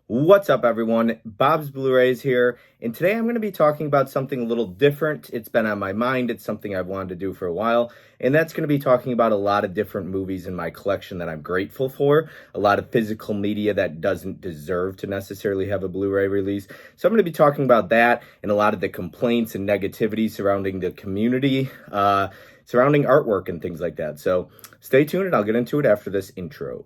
What's up, everyone? Bob's Blu-rays here, and today I'm going to be talking about something a little different. It's been on my mind. It's something I've wanted to do for a while, and that's going to be talking about a lot of different movies in my collection that I'm grateful for, a lot of physical media that doesn't deserve to necessarily have a Blu-ray release. So I'm going to be talking about that and a lot of the complaints and negativity surrounding the community, surrounding artwork and things like that. So stay tuned, and I'll get into it after this intro.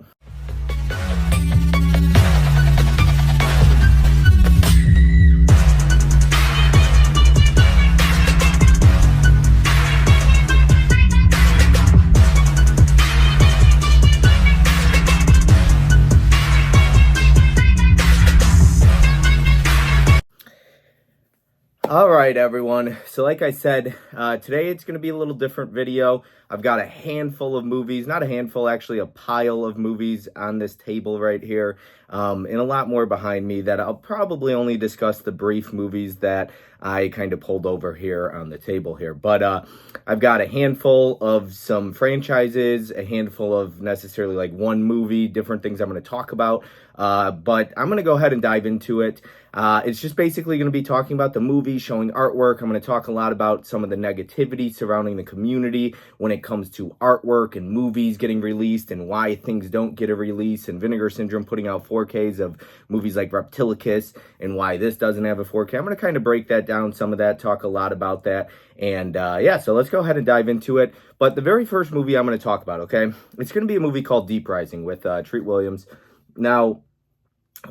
All right, everyone. So like I said, today it's going to be a little different video. I've got a handful of movies, not a handful, actually a pile of movies on this table right here, and a lot more behind me that I'll probably only discuss the brief movies that I kind of pulled over here on the table here. But I've got a handful of some franchises, a handful of necessarily like one movie, different things I'm going to talk about. But I'm going to go ahead and dive into it. It's just basically going to be talking about the movie, showing artwork. I'm going to talk a lot about some of the negativity surrounding the community when it comes to artwork and movies getting released and why things don't get a release, and Vinegar Syndrome putting out 4Ks of movies like Reptilicus and why this doesn't have a 4K. I'm going to kind of break that down, some of that, talk a lot about that. And yeah, so let's go ahead and dive into it. But the very first movie I'm going to talk about, okay, it's going to be a movie called Deep Rising with Treat Williams. Now,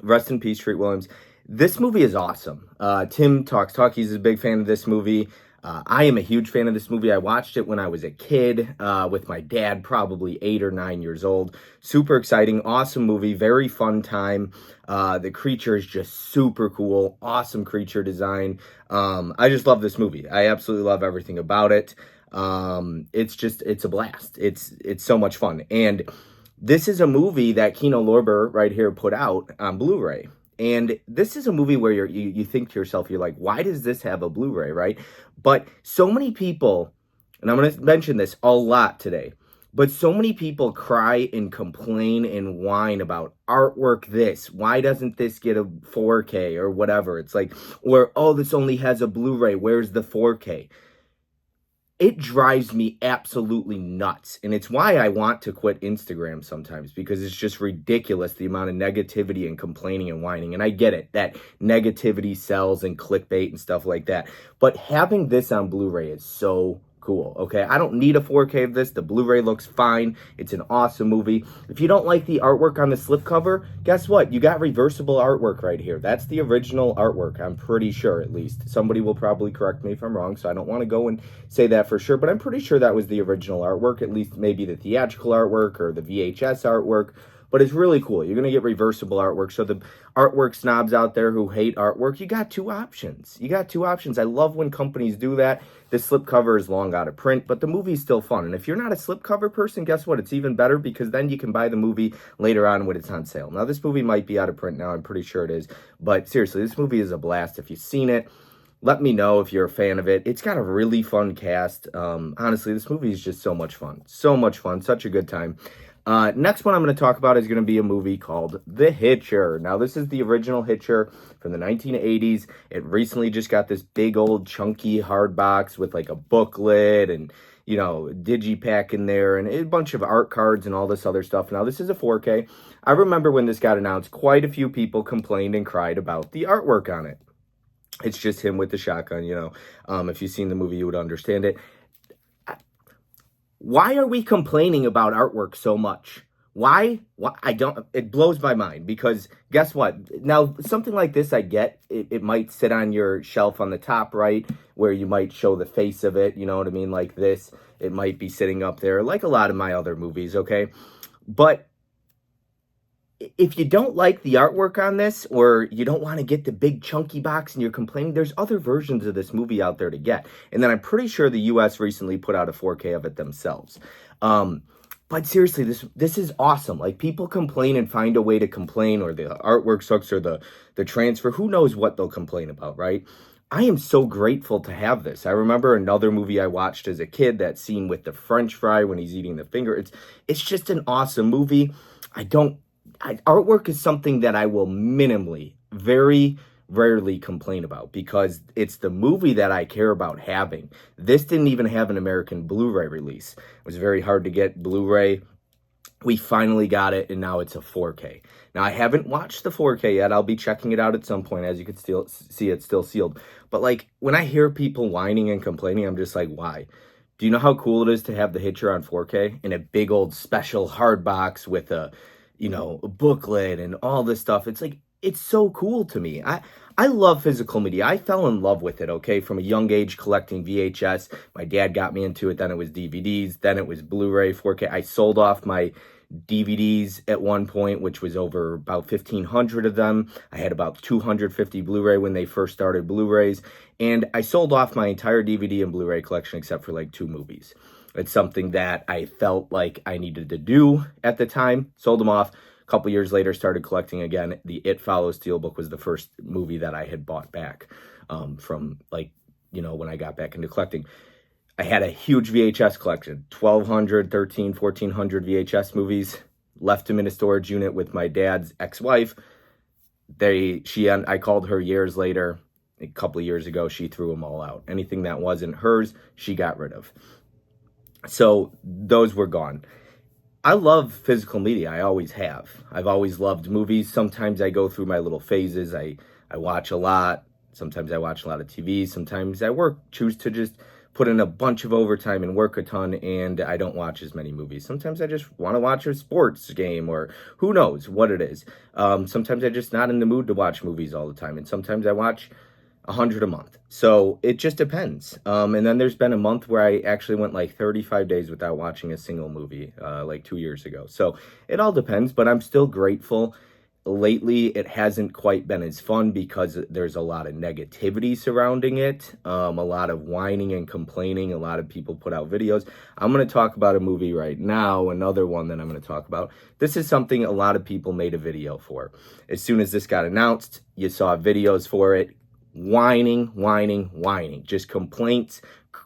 rest in peace, Treat Williams. This movie is awesome. Tim Talks, he's a big fan of this movie. I am a huge fan of this movie. I watched it when I was a kid with my dad, probably 8 or 9 years old. Super exciting, awesome movie, very fun time. The creature is just super cool, awesome creature design. I just love this movie. I absolutely love everything about it. It's a blast. It's so much fun. And this is a movie that Kino Lorber right here put out on Blu-ray. And this is a movie where you think to yourself, you're like, why does this have a Blu-ray, right? But so many people, and I'm going to mention this a lot today, but so many people cry and complain and whine about artwork this. Why doesn't this get a 4K or whatever? It's like, or, oh, this only has a Blu-ray. Where's the 4K? It drives me absolutely nuts. And it's why I want to quit Instagram sometimes, because it's just ridiculous, the amount of negativity and complaining and whining. And I get it, that negativity sells and clickbait and stuff like that. But having this on Blu-ray is so cool, okay? I don't need a 4K of this. The Blu-ray looks fine. It's an awesome movie. If you don't like the artwork on the slipcover, guess what? You got reversible artwork right here. That's the original artwork, I'm pretty sure, at least. Somebody will probably correct me if I'm wrong, so I don't want to go and say that for sure, but I'm pretty sure that was the original artwork, at least maybe the theatrical artwork or the VHS artwork. But it's really cool. You're going to get reversible artwork. So the artwork snobs out there who hate artwork, you got two options. You got two options. I love when companies do that. The slipcover is long out of print, but the movie's still fun. And if you're not a slipcover person, guess what? It's even better, because then you can buy the movie later on when it's on sale. Now, this movie might be out of print now. I'm pretty sure it is. But seriously, this movie is a blast. If you've seen it, let me know if you're a fan of it. It's got a really fun cast. Honestly, this movie is just so much fun. So much fun. Such a good time. Next one I'm going to talk about is going to be a movie called The Hitcher. Now, this is the original Hitcher from the 1980s. It recently just got this big old chunky hard box with like a booklet and, you know, digipack in there and a bunch of art cards and all this other stuff. Now, this is a 4K. I remember when this got announced, quite a few people complained and cried about the artwork on it. It's just him with the shotgun, you know. If you've seen the movie, you would understand it. Why are we complaining about artwork so much? Why? I don't, it blows my mind, because guess what? Now, something like this, I get, it might sit on your shelf on the top right, where you might show the face of it, you know what I mean? Like this, it might be sitting up there, like a lot of my other movies, okay? But if you don't like the artwork on this, or you don't want to get the big chunky box and you're complaining, there's other versions of this movie out there to get. And then I'm pretty sure the US recently put out a 4K of it themselves. But seriously, this is awesome. Like, people complain and find a way to complain, or the artwork sucks, or the transfer, who knows what they'll complain about, right? I am so grateful to have this. I remember another movie I watched as a kid, that scene with the French fry when he's eating the finger. It's just an awesome movie. I don't artwork is something that I will minimally, very rarely complain about because it's the movie that I care about having. This didn't even have an American Blu-ray release. It was very hard to get Blu-ray. We finally got it, and now it's a 4K. Now, I haven't watched the 4K yet. I'll be checking it out at some point. As you can still see, it's still sealed. But, like, when I hear people whining and complaining, I'm just like, why? Do you know how cool it is to have the Hitcher on 4K in a big old special hard box with a, a booklet and all this stuff? It's like, it's so cool to me. I love physical media. I fell in love with it, okay, from a young age collecting VHS. My dad got me into it. Then it was DVDs. Then it was Blu-ray, 4K. I sold off my DVDs at one point, which was over about 1,500 of them. I had about 250 Blu-ray when they first started Blu-rays. And I sold off my entire DVD and Blu-ray collection except for like 2 movies. It's something that I felt like I needed to do at the time. Sold them off. A couple years later, started collecting again. The It Follows Steelbook was the first movie that I had bought back from, like, when I got back into collecting. I had a huge VHS collection, 1,200, 1,300, 1,400 VHS movies. Left them in a storage unit with my dad's ex-wife. I called her years later, a couple of years ago. She threw them all out. Anything that wasn't hers, she got rid of. So those were gone. I love physical media. I always have. I've always loved movies. Sometimes I go through my little phases. I watch a lot. Sometimes I watch a lot of TV. Sometimes I choose to just put in a bunch of overtime and work a ton, and I don't watch as many movies. Sometimes I just want to watch a sports game, or who knows what it is. Sometimes I'm just not in the mood to watch movies all the time, and sometimes I watch 100 a month. So it just depends. And then there's been a month where I actually went like 35 days without watching a single movie, like 2 years ago. So it all depends, but I'm still grateful. Lately, it hasn't quite been as fun because there's a lot of negativity surrounding it, a lot of whining and complaining. A lot of people put out videos. I'm going to talk about a movie right now, another one that I'm going to talk about. This is something a lot of people made a video for. As soon as this got announced, you saw videos for it. Whining, just complaints,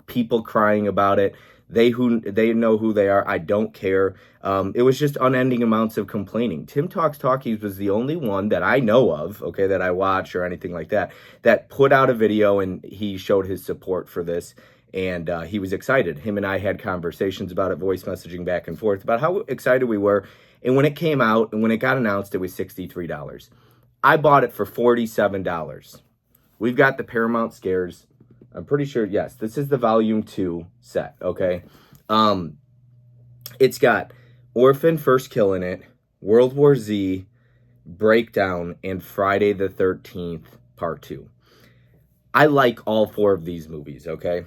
people crying about it. They know who they are. I don't care. It was just unending amounts of complaining. Tim Talks Talkies was the only one that I know of, okay, that I watch or anything like that, that put out a video and he showed his support for this. And he was excited. Him and I had conversations about it, voice messaging back and forth about how excited we were. And when it came out and when it got announced, it was $63. I bought it for $47. We've got the Paramount Scares. I'm pretty sure, yes, this is the Volume 2 set, okay? It's got Orphan First Kill in it, World War Z, Breakdown, and Friday the 13th Part 2. I like all 4 of these movies, okay?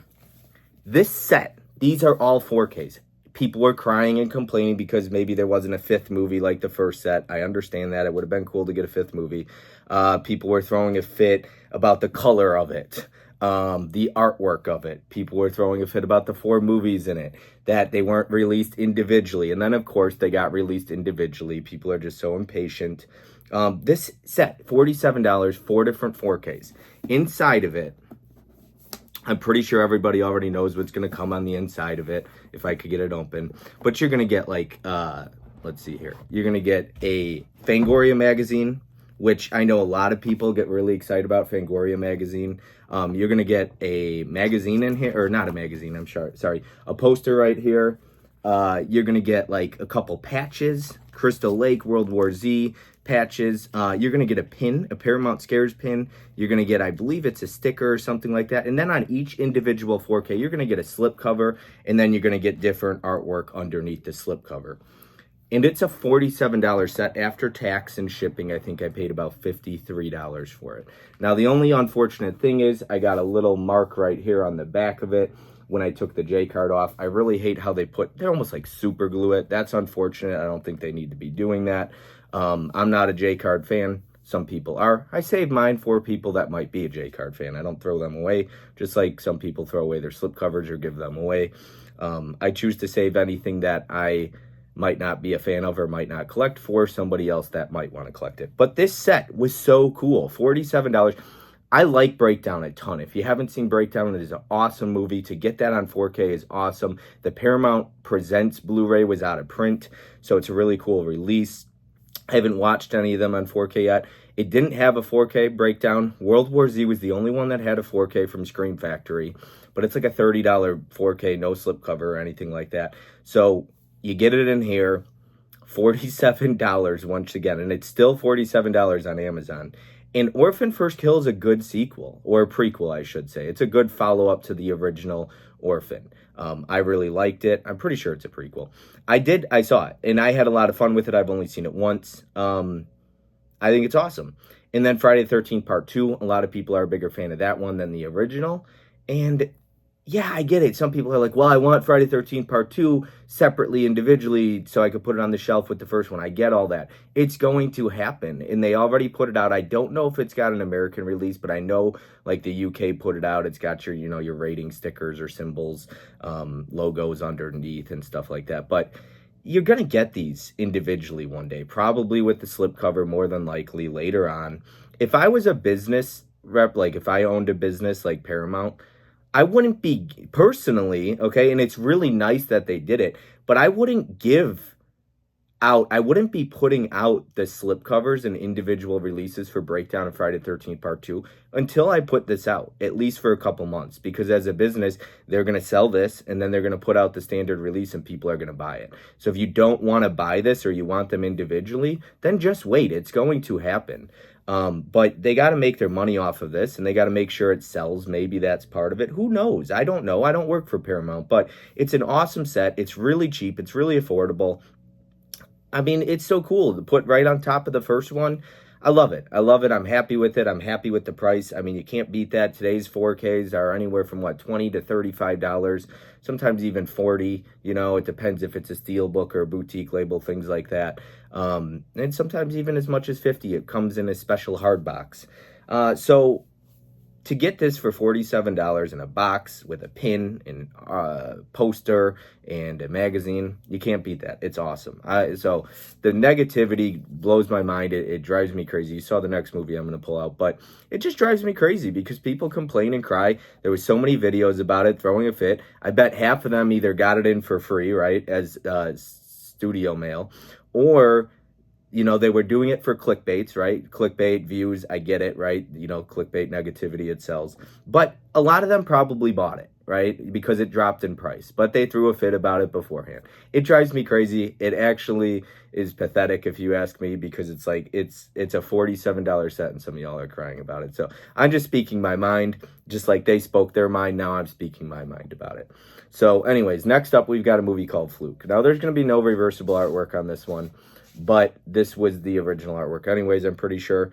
This set, these are all 4Ks. People were crying and complaining because maybe there wasn't a 5th movie like the first set. I understand that. It would have been cool to get a 5th movie. People were throwing a fit about the color of it, the artwork of it. People were throwing a fit about the 4 movies in it, that they weren't released individually. And then, of course, they got released individually. People are just so impatient. This set, $47, 4 different 4Ks. Inside of it, I'm pretty sure everybody already knows what's going to come on the inside of it, if I could get it open. But you're going to get, like, let's see here. You're going to get a Fangoria magazine, which I know a lot of people get really excited about, Fangoria magazine. You're going to get a magazine in here, or not a magazine, I'm sorry, a poster right here. You're going to get, like, a couple patches, Crystal Lake, World War Z patches. You're going to get a pin, a Paramount Scares pin. You're going to get, I believe it's a sticker or something like that. And then on each individual 4K, you're going to get a slip cover, and then you're going to get different artwork underneath the slip cover. And it's a $47 set. After tax and shipping, I think I paid about $53 for it. Now, the only unfortunate thing is I got a little mark right here on the back of it when I took the J card off. I really hate how they're almost like super glue it. That's unfortunate. I don't think they need to be doing that. I'm not a J card fan. Some people are. I save mine for people that might be a J card fan. I don't throw them away, just like some people throw away their slip covers or give them away. I choose to save anything that I might not be a fan of or might not collect for somebody else that might want to collect it. But this set was so cool. $47. I like Breakdown a ton. If you haven't seen Breakdown, it is an awesome movie. To get that on 4K is awesome. The Paramount Presents Blu-ray was out of print, so it's a really cool release. I haven't watched any of them on 4K yet. It didn't have a 4K breakdown. World War Z was the only one that had a 4K from Scream Factory, but it's like a $30 4K, no slipcover or anything like that. So you get it in here, $47 once again, and it's still $47 on Amazon. And Orphan First Kill is a good sequel, or a prequel, I should say. It's a good follow-up to the original Orphan. I really liked it. I'm pretty sure it's a prequel. I saw it, and I had a lot of fun with it. I've only seen it once. I think it's awesome. And then Friday the 13th Part 2, a lot of people are a bigger fan of that one than the original. And yeah, I get it. Some people are like, well, I want Friday the 13th Part 2 separately, individually, so I could put it on the shelf with the first one. I get all that. It's going to happen, and they already put it out. I don't know if it's got an American release, but I know, like, the UK put it out. It's got your, your rating stickers or symbols, logos underneath and stuff like that. But you're going to get these individually one day, probably with the slipcover more than likely later on. If I was a business rep, like if I owned a business like Paramount, I wouldn't be personally, okay, and it's really nice that they did it, but I wouldn't be putting out the slipcovers and individual releases for Breakdown and Friday the 13th Part 2 until I put this out, at least for a couple months, because as a business, they're going to sell this, and then they're going to put out the standard release, and people are going to buy it. So if you don't want to buy this or you want them individually, then just wait. It's going to happen. But they got to make their money off of this, and they got to make sure it sells. Maybe that's part of it. Who knows? I don't know. I don't work for Paramount, but it's an awesome set. It's really cheap. It's really affordable. I mean, it's so cool to put right on top of the first one. I love it. I love it. I'm happy with it. I'm happy with the price. I mean, you can't beat that. Today's 4Ks are anywhere from $20 to $35, sometimes even $40. It depends if it's a steel book or a boutique label, things like that. And sometimes even as much as $50. It comes in a special hard box. So to get this for $47 in a box with a pin and poster and a magazine, you can't beat that. It's awesome. So the negativity blows my mind. It drives me crazy. You saw the next movie I'm going to pull out, but it just drives me crazy because people complain and cry. There was so many videos about it, throwing a fit. I bet half of them either got it in for free, right, as studio mail, or they were doing it for clickbaits, right? Clickbait, views, I get it, right? Clickbait, negativity, it sells. But a lot of them probably bought it, right? Because it dropped in price. But they threw a fit about it beforehand. It drives me crazy. It actually is pathetic, if you ask me, because it's like, it's a $47 set, and some of y'all are crying about it. So I'm just speaking my mind. Just like they spoke their mind, now I'm speaking my mind about it. So anyways, next up, we've got a movie called Fluke. Now, there's going to be no reversible artwork on this one, but this was the original artwork. Anyways, I'm pretty sure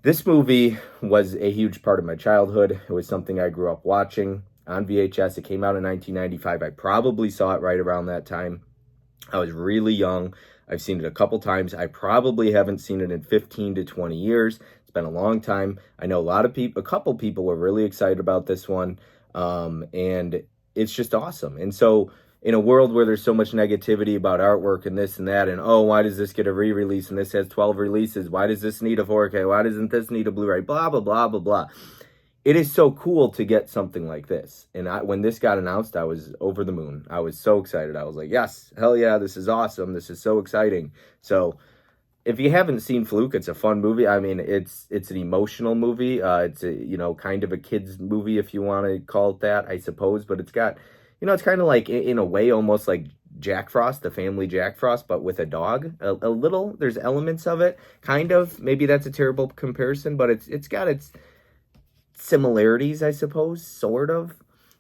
this movie was a huge part of my childhood. It was something I grew up watching on VHS. It came out in 1995. I probably saw it right around that time. I was really young. I've seen it a couple times. I probably haven't seen it in 15 to 20 years. It's been a long time. I know a couple people were really excited about this one, and it's just awesome. And so in a world where there's so much negativity about artwork and this and that, and why does this get a re-release and this has 12 releases? Why does this need a 4K? Why doesn't this need a Blu-ray? Blah, blah, blah, blah, blah. It is so cool to get something like this. And when this got announced, I was over the moon. I was so excited. I was like, yes, hell yeah, this is awesome. This is so exciting. So if you haven't seen Fluke, it's a fun movie. I mean, it's an emotional movie. It's a, kind of a kid's movie, if you want to call it that, I suppose. But it's got, it's kind of like, in a way, almost like Jack Frost, the family Jack Frost, but with a dog. A little, there's elements of it, kind of. Maybe that's a terrible comparison, but it's got its similarities, I suppose, sort of.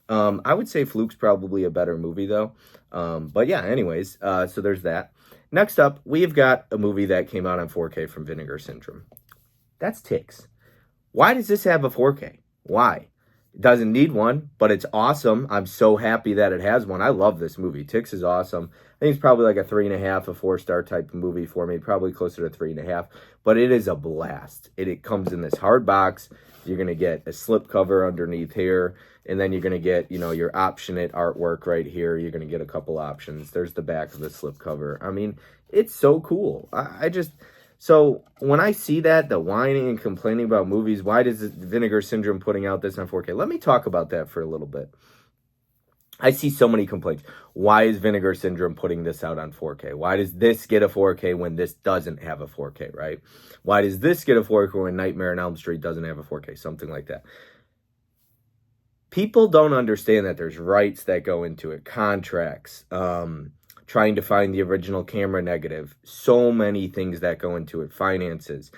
I would say Fluke's probably a better movie, though. But yeah, anyways, so there's that. Next up, we've got a movie that came out on 4K from Vinegar Syndrome. That's Ticks. Why does this have a 4K? Why? It doesn't need one, but it's awesome. I'm so happy that it has one. I love this movie. Ticks is awesome. I think it's probably like a 3.5, a 4-star type of movie for me. Probably closer to 3.5. But it is a blast. It comes in this hard box. You're going to get a slipcover underneath here. And then you're going to get, your optionate artwork right here. You're going to get a couple options. There's the back of the slipcover. I mean, it's so cool. So when I see that, the whining and complaining about movies, why does Vinegar Syndrome putting out this on 4K? Let me talk about that for a little bit. I see so many complaints. Why is Vinegar Syndrome putting this out on 4K? Why does this get a 4K when this doesn't have a 4K, right? Why does this get a 4K when Nightmare on Elm Street doesn't have a 4K? Something like that. People don't understand that there's rights that go into it, contracts, trying to find the original camera negative, so many things that go into it, finances,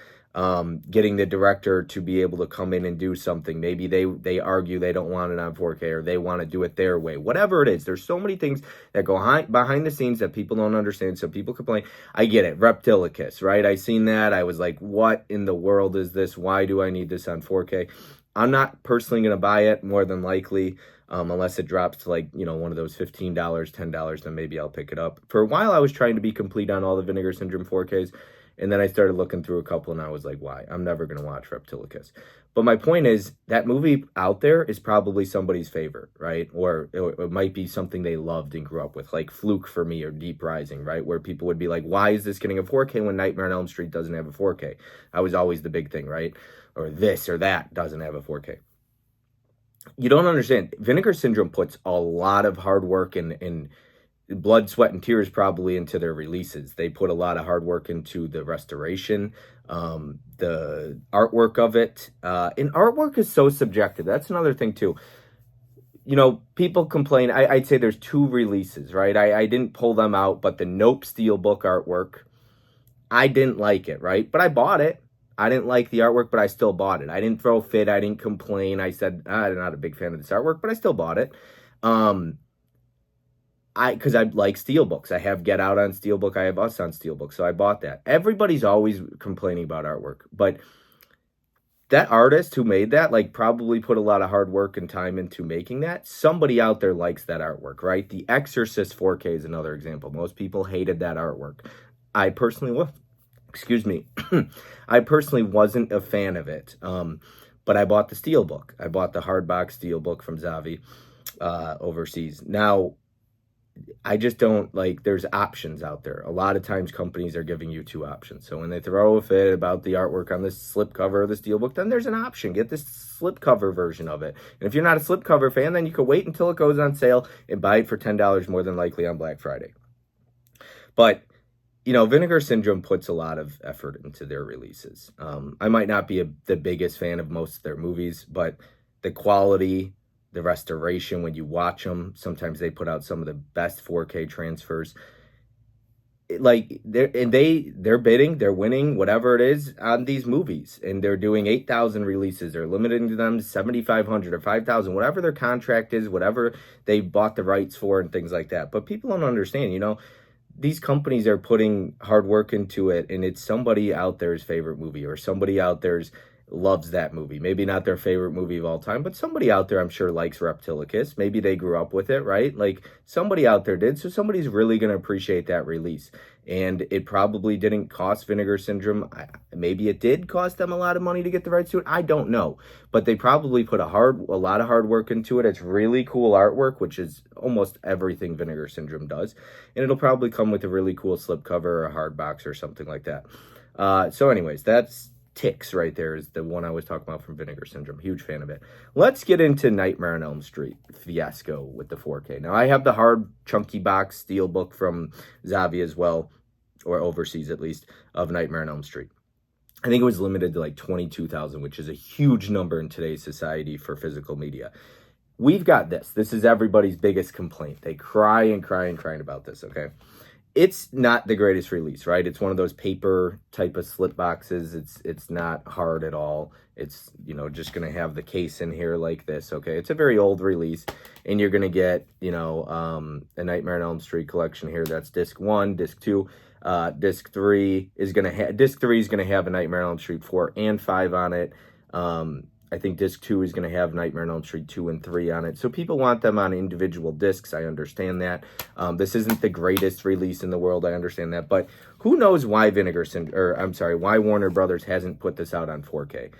getting the director to be able to come in and do something. Maybe they argue they don't want it on 4K or they want to do it their way. Whatever it is, there's so many things that go behind the scenes that people don't understand. So people complain. I get it. Reptilicus, right? I seen that. I was like, what in the world is this? Why do I need this on 4K? I'm not personally going to buy it, more than likely, unless it drops to like, one of those $15, $10, then maybe I'll pick it up. For a while, I was trying to be complete on all the Vinegar Syndrome 4Ks, and then I started looking through a couple, and I was like, why? I'm never going to watch Reptilicus. But my point is, that movie out there is probably somebody's favorite, right? Or it might be something they loved and grew up with, like Fluke for me or Deep Rising, right? Where people would be like, why is this getting a 4K when Nightmare on Elm Street doesn't have a 4K? That was always the big thing, right? Or this or that doesn't have a 4K. You don't understand. Vinegar Syndrome puts a lot of hard work and blood, sweat, and tears probably into their releases. They put a lot of hard work into the restoration, the artwork of it. And artwork is so subjective. That's another thing too. People complain. I'd say there's 2 releases, right? I didn't pull them out, but the Nope Steelbook artwork, I didn't like it, right? But I bought it. I didn't like the artwork, but I still bought it. I didn't throw a fit. I didn't complain. I said, I'm not a big fan of this artwork, but I still bought it. Because I like Steelbooks. I have Get Out on Steelbook. I have Us on Steelbook. So I bought that. Everybody's always complaining about artwork, but that artist who made that, probably put a lot of hard work and time into making that. Somebody out there likes that artwork, right? The Exorcist 4K is another example. Most people hated that artwork. I personally was. Excuse me. I personally wasn't a fan of it, but I bought the Steelbook. I bought the hardbox Steelbook from Zavi overseas. Now, I just don't there's options out there. A lot of times companies are giving you 2 options. So when they throw a fit about the artwork on this slipcover of the Steelbook, then there's an option. Get this slipcover version of it. And if you're not a slipcover fan, then you can wait until it goes on sale and buy it for $10 more than likely on Black Friday. But Vinegar Syndrome puts a lot of effort into their releases. I might not be the biggest fan of most of their movies, but the quality, the restoration, when you watch them, sometimes they put out some of the best 4K transfers. They're bidding, they're winning, whatever it is, on these movies, and they're doing 8,000 releases. They're limiting them to 7,500 or 5,000, whatever their contract is, whatever they bought the rights for, and things like that. But people don't understand, these companies are putting hard work into it, and it's somebody out there's favorite movie, or somebody out there's loves that movie. Maybe not their favorite movie of all time, but somebody out there I'm sure likes Reptilicus. Maybe they grew up with it, right? Somebody out there did. So somebody's really going to appreciate that release. And it probably didn't cost Vinegar Syndrome. Maybe it did cost them a lot of money to get the rights to it. I don't know. But they probably put a lot of hard work into it. It's really cool artwork, which is almost everything Vinegar Syndrome does. And it'll probably come with a really cool slipcover or a hard box or something like that. So anyways, that's Ticks right there is the one I was talking about from Vinegar Syndrome. Huge fan of it. Let's get into Nightmare on Elm Street fiasco with the 4K. Now, I have the hard, chunky box Steelbook from Zavi as well, or overseas at least, of Nightmare on Elm Street. I think it was limited to 22,000, which is a huge number in today's society for physical media. We've got this. This is everybody's biggest complaint. They cry and cry and crying about this, okay? It's not the greatest release, right? It's one of those paper type of slip boxes. It's not hard at all. It's, just going to have the case in here like this, okay? It's a very old release, and you're going to get, a Nightmare on Elm Street collection here. That's disc 1, disc 2. Disc 3 is going to have a Nightmare on Elm Street 4 and 5 on it. I think disc 2 is going to have Nightmare on Elm Street 2 and 3 on it. So people want them on individual discs. I understand that. This isn't the greatest release in the world. I understand that. But Who knows why why Warner Brothers hasn't put this out on 4K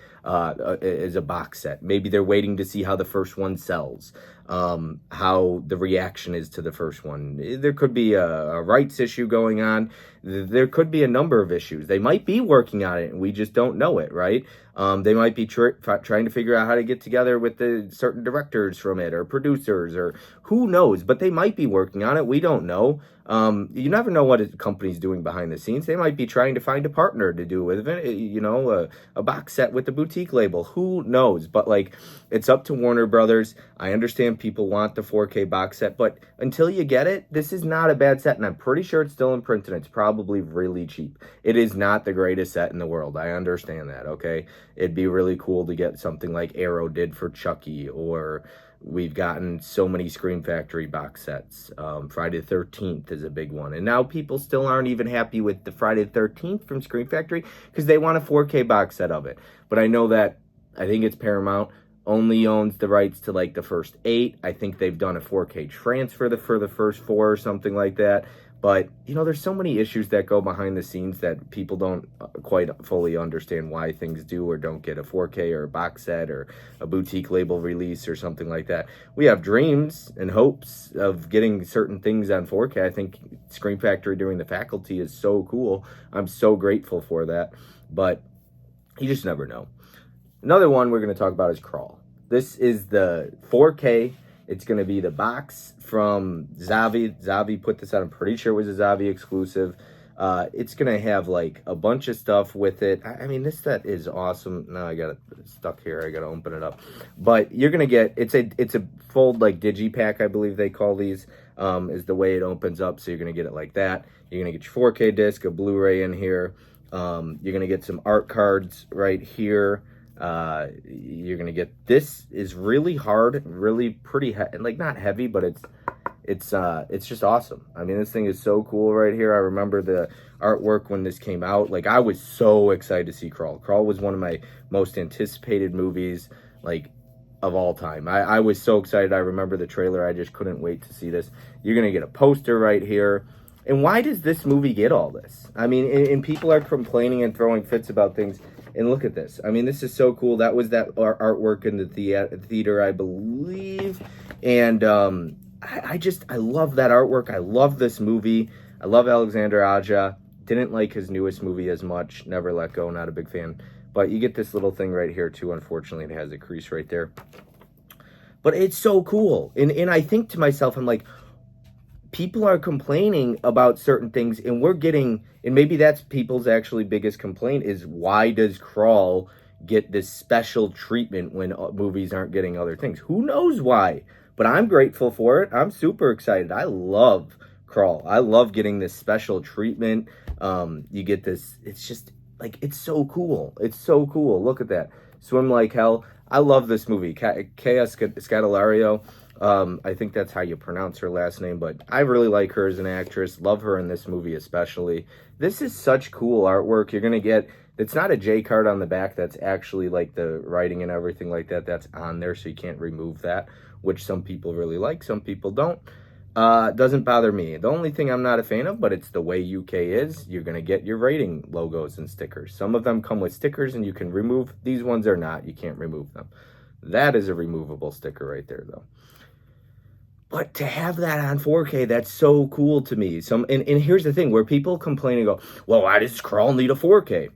as a box set? Maybe they're waiting to see how the first one sells, how the reaction is to the first one. There could be a rights issue going on. There could be a number of issues. They might be working on it, and we just don't know it, right? They might be trying to figure out how to get together with the certain directors from it, or producers, or who knows. But they might be working on it. We don't know. You never know what a company's doing behind the scenes. They might be trying to find a partner to do with it, you know, a box set with the boutique label. Who knows? But, like, it's up to Warner Brothers. I understand people want the 4K box set, but until you get it, this is not a bad set, and I'm pretty sure it's still in print, and it's probably really cheap. It is not the greatest set in the world. I understand that, okay? It'd be really cool to get something like Arrow did for Chucky, or we've gotten so many Scream Factory box sets. Friday the 13th is a big one. And now people still aren't even happy with the Friday the 13th from Scream Factory because they want a 4K box set of it. But I know that, I think it's Paramount, only owns the rights to like the first 8. I think they've done a 4K transfer for the first 4 or something like that. But, you know, there's so many issues that go behind the scenes that people don't quite fully understand why things do or don't get a 4K or a box set or a boutique label release or something like that. We have dreams and hopes of getting certain things on 4K. I think Scream Factory doing The Faculty is so cool. I'm so grateful for that. But you just never know. Another one we're going to talk about is Crawl. This is the 4K. It's going to be the box from Zavi. Zavi put this out. I'm pretty sure it was a Zavi exclusive. It's going to have like a bunch of stuff with it. I mean, this set is awesome. Now I got it stuck here. I got to open it up. But you're going to get, it's a fold like digipack, I believe they call these, is the way it opens up. So you're going to get it like that. You're going to get your 4K disc, a Blu-ray in here. You're going to get some art cards right here. You're gonna get, this is really hard, really pretty like not heavy, but it's just awesome. I mean, this thing is so cool right here. I remember the artwork when this came out. Like, I was so excited to see Crawl. Crawl was one of my most anticipated movies, like, of all time. I was so excited. I remember the trailer. I just couldn't wait to see this. You're gonna get a poster right here. And why does this movie get all this? I mean, and people are complaining and throwing fits about things. And look at this. I mean, this is so cool. That was that artwork in the theater, I believe. And I love that artwork. I love this movie. I love Alexander Aja. Didn't like his newest movie as much. Never Let Go. Not a big fan. But you get this little thing right here, too. Unfortunately, it has a crease right there. But it's so cool. And I think to myself, I'm like, people are complaining about certain things, and we're getting, and maybe that's people's actually biggest complaint, is why does Crawl get this special treatment when movies aren't getting other things? Who knows why? But I'm grateful for it. I'm super excited. I love Crawl. I love getting this special treatment. You get this, it's just, like, it's so cool. It's so cool. Look at that. Swim Like Hell. I love this movie. Kea Scodelario. I think that's how you pronounce her last name, but I really like her as an actress. Love her in this movie especially. This is such cool artwork. You're going to get, it's not a J card on the back. That's actually like the writing and everything like that. That's on there, so you can't remove that, which some people really like. Some people don't. Doesn't bother me. The only thing I'm not a fan of, but it's the way UK is, you're going to get your rating logos and stickers. Some of them come with stickers and you can remove. These ones are not. You can't remove them. That is a removable sticker right there, though. But to have that on 4K, that's so cool to me. And here's the thing, where people complain and go, well, why does Crawl need a 4K?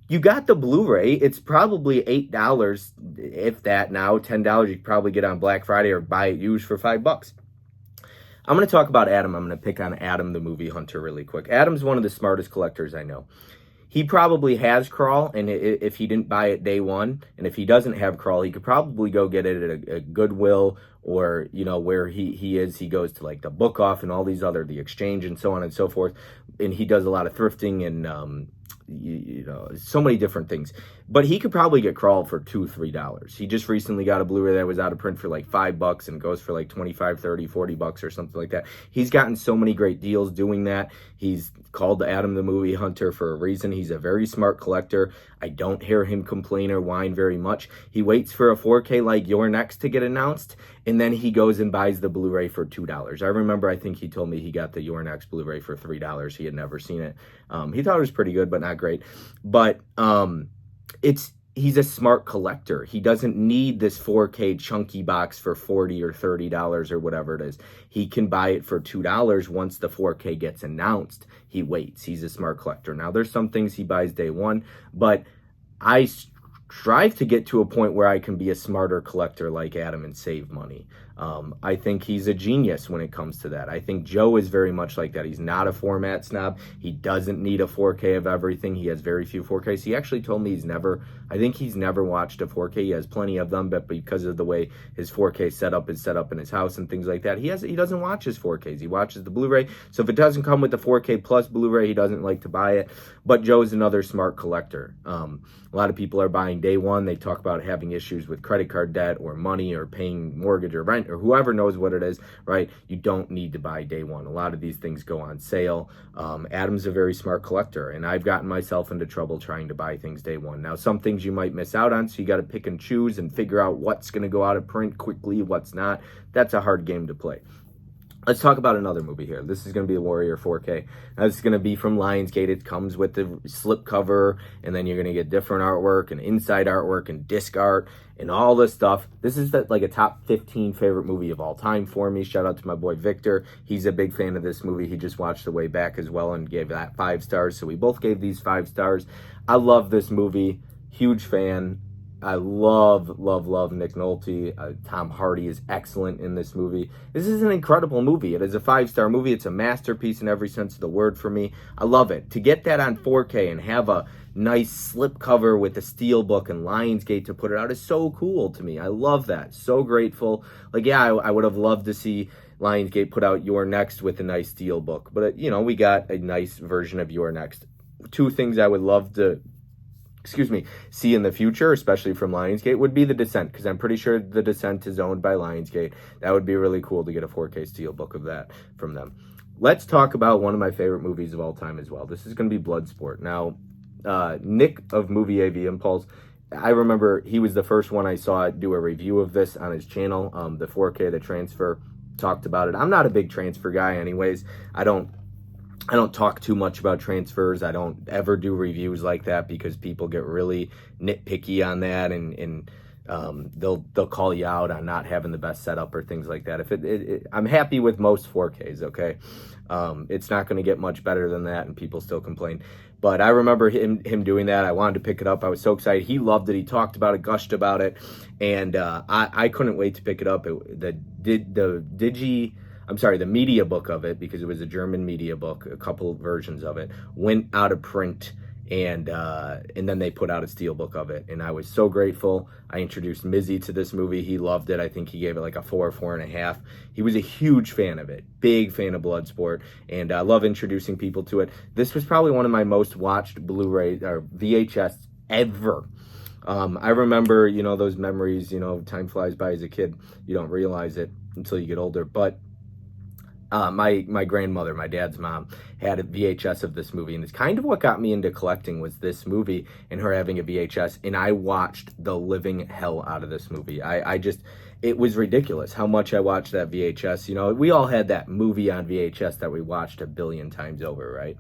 You got the Blu-ray. It's probably $8, if that now. $10 you could probably get on Black Friday or buy it used for $5. I'm going to talk about Adam. I'm going to pick on Adam, the movie hunter, really quick. Adam's one of the smartest collectors I know. He probably has Crawl, and if he didn't buy it day one, and if he doesn't have Crawl, he could probably go get it at a Goodwill, or, you know, where he is. He goes to, like, the Book Off and all these other, the Exchange and so on and so forth. And he does a lot of thrifting and, you know, so many different things. But he could probably get Crawl for $2, $3. He just recently got a Blu-ray that was out of print for like $5 and goes for like 25, 30, $40 or something like that. He's gotten so many great deals doing that. He's called Adam the Movie Hunter for a reason. He's a very smart collector. I don't hear him complain or whine very much. He waits for a 4K like You're Next to get announced, and then he goes and buys the Blu-ray for $2. I remember, I think he told me he got the Your Next Blu-ray for $3. He had never seen it. He thought it was pretty good, but not great. But he's a smart collector. He doesn't need this 4K chunky box for $40 or $30 or whatever it is. He can buy it for $2 once the 4K gets announced. He waits. He's a smart collector. Now, there's some things he buys day one, but I strive to get to a point where I can be a smarter collector like Adam and save money. I think he's a genius when it comes to that. I think Joe is very much like that. He's not a format snob. He doesn't need a 4K of everything. He has very few 4Ks. He actually told me I think he's never watched a 4K. He has plenty of them, but because of the way his 4K setup is set up in his house and things like that, he doesn't watch his 4Ks. He watches the Blu-ray. So if it doesn't come with the 4K plus Blu-ray, he doesn't like to buy it. But Joe's another smart collector. A lot of people are buying day one. They talk about having issues with credit card debt or money or paying mortgage or rent or whoever knows what it is, right? You don't need to buy day one. A lot of these things go on sale. Adam's a very smart collector, and I've gotten myself into trouble trying to buy things day one. Now, some things you might miss out on, so you got to pick and choose and figure out what's going to go out of print quickly, what's not. That's a hard game to play. Let's talk about another movie here. This is going to be the Warrior 4K. Now, this is going to be from Lionsgate. It comes with the slip cover, and then you're going to get different artwork and inside artwork and disc art and all this stuff. This is like a top 15 favorite movie of all time for me. Shout out to my boy Victor. He's a big fan of this movie. He just watched The Way Back as well and gave that 5 stars. So we both gave these 5 stars. I love this movie. Huge fan. I love Nick Nolte. Tom Hardy is excellent in this movie. This is an incredible movie. It is a 5-star movie. It's a masterpiece in every sense of the word for me. I love it. To get that on 4K and have a nice slipcover with the steelbook and Lionsgate to put it out is so cool to me. I love that. So grateful. Like, yeah, I would have loved to see Lionsgate put out Your Next with a nice steelbook. But, we got a nice version of Your Next. 2 things I would love to see in the future, especially from Lionsgate, would be The Descent, because I'm pretty sure The Descent is owned by Lionsgate. That would be really cool to get a 4K steelbook of that from them. Let's talk about one of my favorite movies of all time as well. This is going to be Bloodsport. Now, Nick of Movie AV Impulse, I remember he was the first one I saw do a review of this on his channel. The 4K, the transfer, talked about it. I'm not a big transfer guy anyways. I don't talk too much about transfers. I don't ever do reviews like that because people get really nitpicky on that, and they'll call you out on not having the best setup or things like that. I'm happy with most 4Ks, okay? It's not going to get much better than that, and people still complain. But I remember him doing that. I wanted to pick it up. I was so excited. He loved it. He talked about it, gushed about it, and I couldn't wait to pick it up. The media book of it, because it was a German media book, a couple versions of it, went out of print, and then they put out a steelbook of it, and I was so grateful. I introduced Mizzy to this movie. He loved it. I think he gave it like a 4, 4.5. He was a huge fan of it, big fan of Bloodsport, and I love introducing people to it. This was probably one of my most watched Blu-ray or VHS ever. I remember, those memories, time flies by as a kid. You don't realize it until you get older, but my grandmother, my dad's mom, had a VHS of this movie, and it's kind of what got me into collecting was this movie and her having a VHS, and I watched the living hell out of this movie. It was ridiculous how much I watched that VHS. We all had that movie on VHS that we watched a billion times over, right?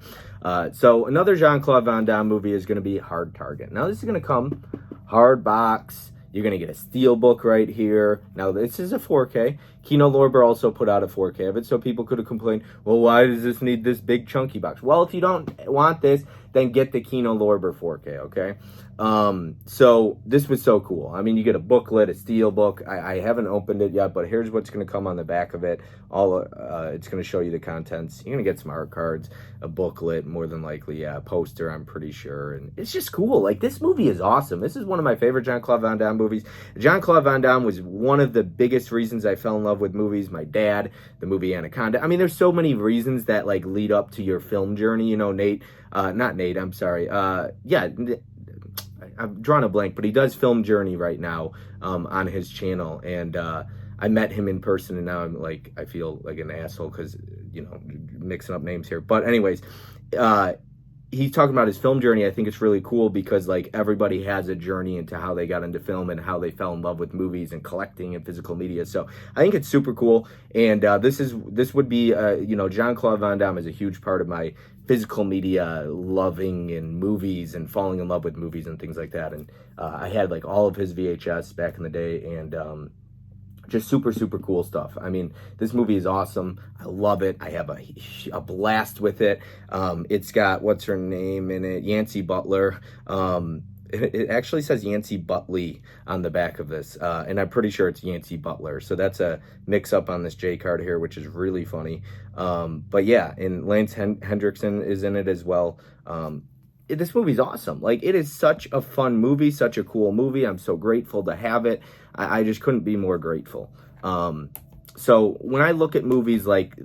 So another Jean-Claude Van Damme movie is going to be Hard Target. Now, this is going to come hard box. You're going to get a steelbook right here. Now, this is a 4K. Kino Lorber also put out a 4K of it, so people could have complained, well, why does this need this big chunky box? Well, if you don't want this, then get the Kino Lorber 4K, okay? So this was so cool. I mean, you get a booklet, a steelbook. I haven't opened it yet, but here's what's going to come on the back of it. It's going to show you the contents. You're going to get some art cards, a booklet, more than likely, a poster, I'm pretty sure. And it's just cool. Like, this movie is awesome. This is one of my favorite Jean-Claude Van Damme movies. Jean-Claude Van Damme was one of the biggest reasons I fell in love with movies. My dad, the movie Anaconda. I mean, there's so many reasons that, like, lead up to your film journey. Not Nate, I'm sorry. I'm drawing a blank, but he does Film Journey right now on his channel, and I met him in person, and now I feel like an asshole because, mixing up names here. But anyways, he's talking about his film journey. I think it's really cool because like everybody has a journey into how they got into film and how they fell in love with movies and collecting and physical media. So I think it's super cool. And this would be you know, Jean-Claude Van Damme is a huge part of my physical media loving and movies and falling in love with movies and things like that. And I had like all of his VHS back in the day, and just super, super cool stuff. I mean, this movie is awesome. I love it. I have a blast with it. It's got, what's her name in it? Yancey Butler. It actually says Yancey Butley on the back of this. And I'm pretty sure it's Yancey Butler. So that's a mix up on this J card here, which is really funny. But yeah, and Lance Hendrickson is in it as well. This movie's awesome. Like, it is such a fun movie, such a cool movie. I'm so grateful to have it. I just couldn't be more grateful. So when I look at movies like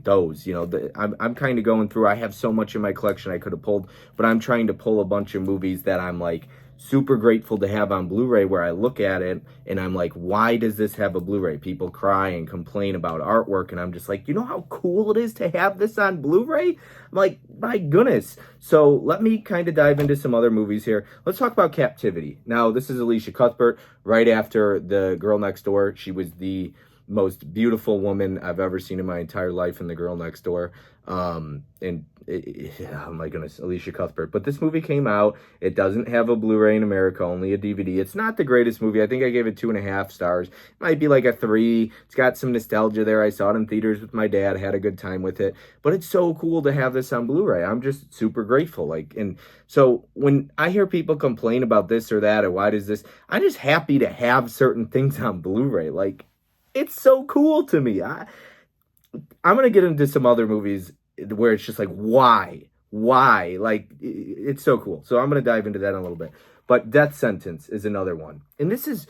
those, you know, I'm kind of going through, I have so much in my collection I could have pulled, but I'm trying to pull a bunch of movies that I'm like super grateful to have on Blu-ray, where I look at it and I'm like, why does this have a Blu-ray? People cry and complain about artwork, and I'm just like, you know how cool it is to have this on Blu-ray? I'm like, my goodness. So let me kind of dive into some other movies here. Let's talk about Captivity. Now, this is Alicia Cuthbert right after The Girl Next Door. She was the most beautiful woman I've ever seen in my entire life in The Girl Next Door. Oh my goodness, Alicia Cuthbert. But this movie came out. It doesn't have a Blu-ray in America, only a DVD. It's not the greatest movie. I think I gave it 2.5 stars. It might be like a 3. It's got some nostalgia there. I saw it in theaters with my dad, had a good time with it. But it's so cool to have this on Blu-ray. I'm just super grateful. Like, and so when I hear people complain about this or that, or why does this, I'm just happy to have certain things on Blu-ray. Like, it's so cool to me. I'm going to get into some other movies where it's just like, why? Like, it's so cool. So I'm going to dive into that in a little bit. But Death Sentence is another one. And this is,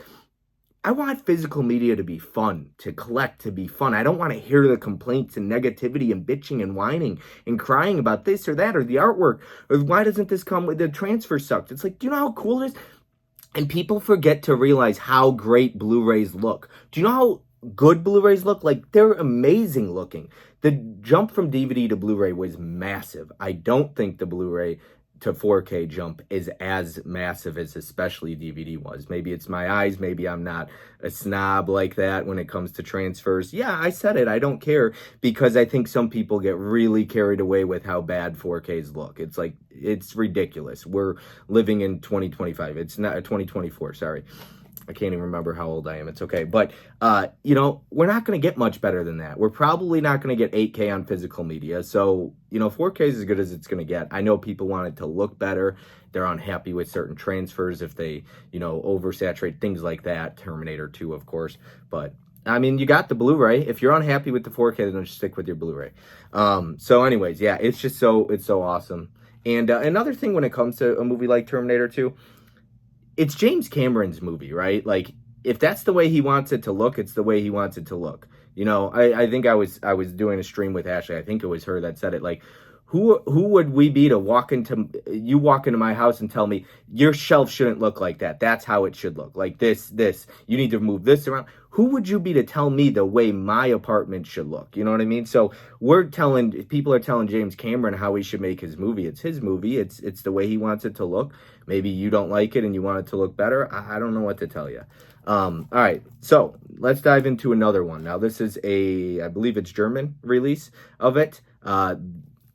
I want physical media to be fun, to collect, to be fun. I don't want to hear the complaints and negativity and bitching and whining and crying about this or that or the artwork. Or why doesn't this come with the transfer sucked? It's like, do you know how cool it is? And people forget to realize how great Blu-rays look. Do you know how good Blu-rays look? Like, they're amazing looking. The jump from DVD to Blu-ray was massive. I don't think the Blu-ray to 4K jump is as massive as especially DVD was. Maybe it's my eyes. Maybe I'm not a snob like that when it comes to transfers. Yeah, I said it. I don't care, because I think some people get really carried away with how bad 4Ks look. It's like, it's ridiculous. We're living in 2025. It's not 2024. Sorry. I can't even remember how old I am. It's okay. But, you know, we're not going to get much better than that. We're probably not going to get 8K on physical media. So, you know, 4K is as good as it's going to get. I know people want it to look better. They're unhappy with certain transfers if they, you know, oversaturate, things like that. Terminator 2, of course. But, I mean, you got the Blu-ray. If you're unhappy with the 4K, then just stick with your Blu-ray. So anyways, yeah, it's so awesome. And another thing when it comes to a movie like Terminator 2, it's James Cameron's movie, right? Like, if that's the way he wants it to look, it's the way he wants it to look. You know, I think I was doing a stream with Ashley. I think it was her that said it. Like, who would we be to walk into my house and tell me your shelf shouldn't look like that? That's how it should look. Like this, you need to move this around. Who would you be to tell me the way my apartment should look? You know what I mean? So people are telling James Cameron how he should make his movie. It's his movie. It's the way he wants it to look. Maybe you don't like it and you want it to look better. I don't know what to tell you. All right, so let's dive into another one. Now, this is I believe it's German release of it.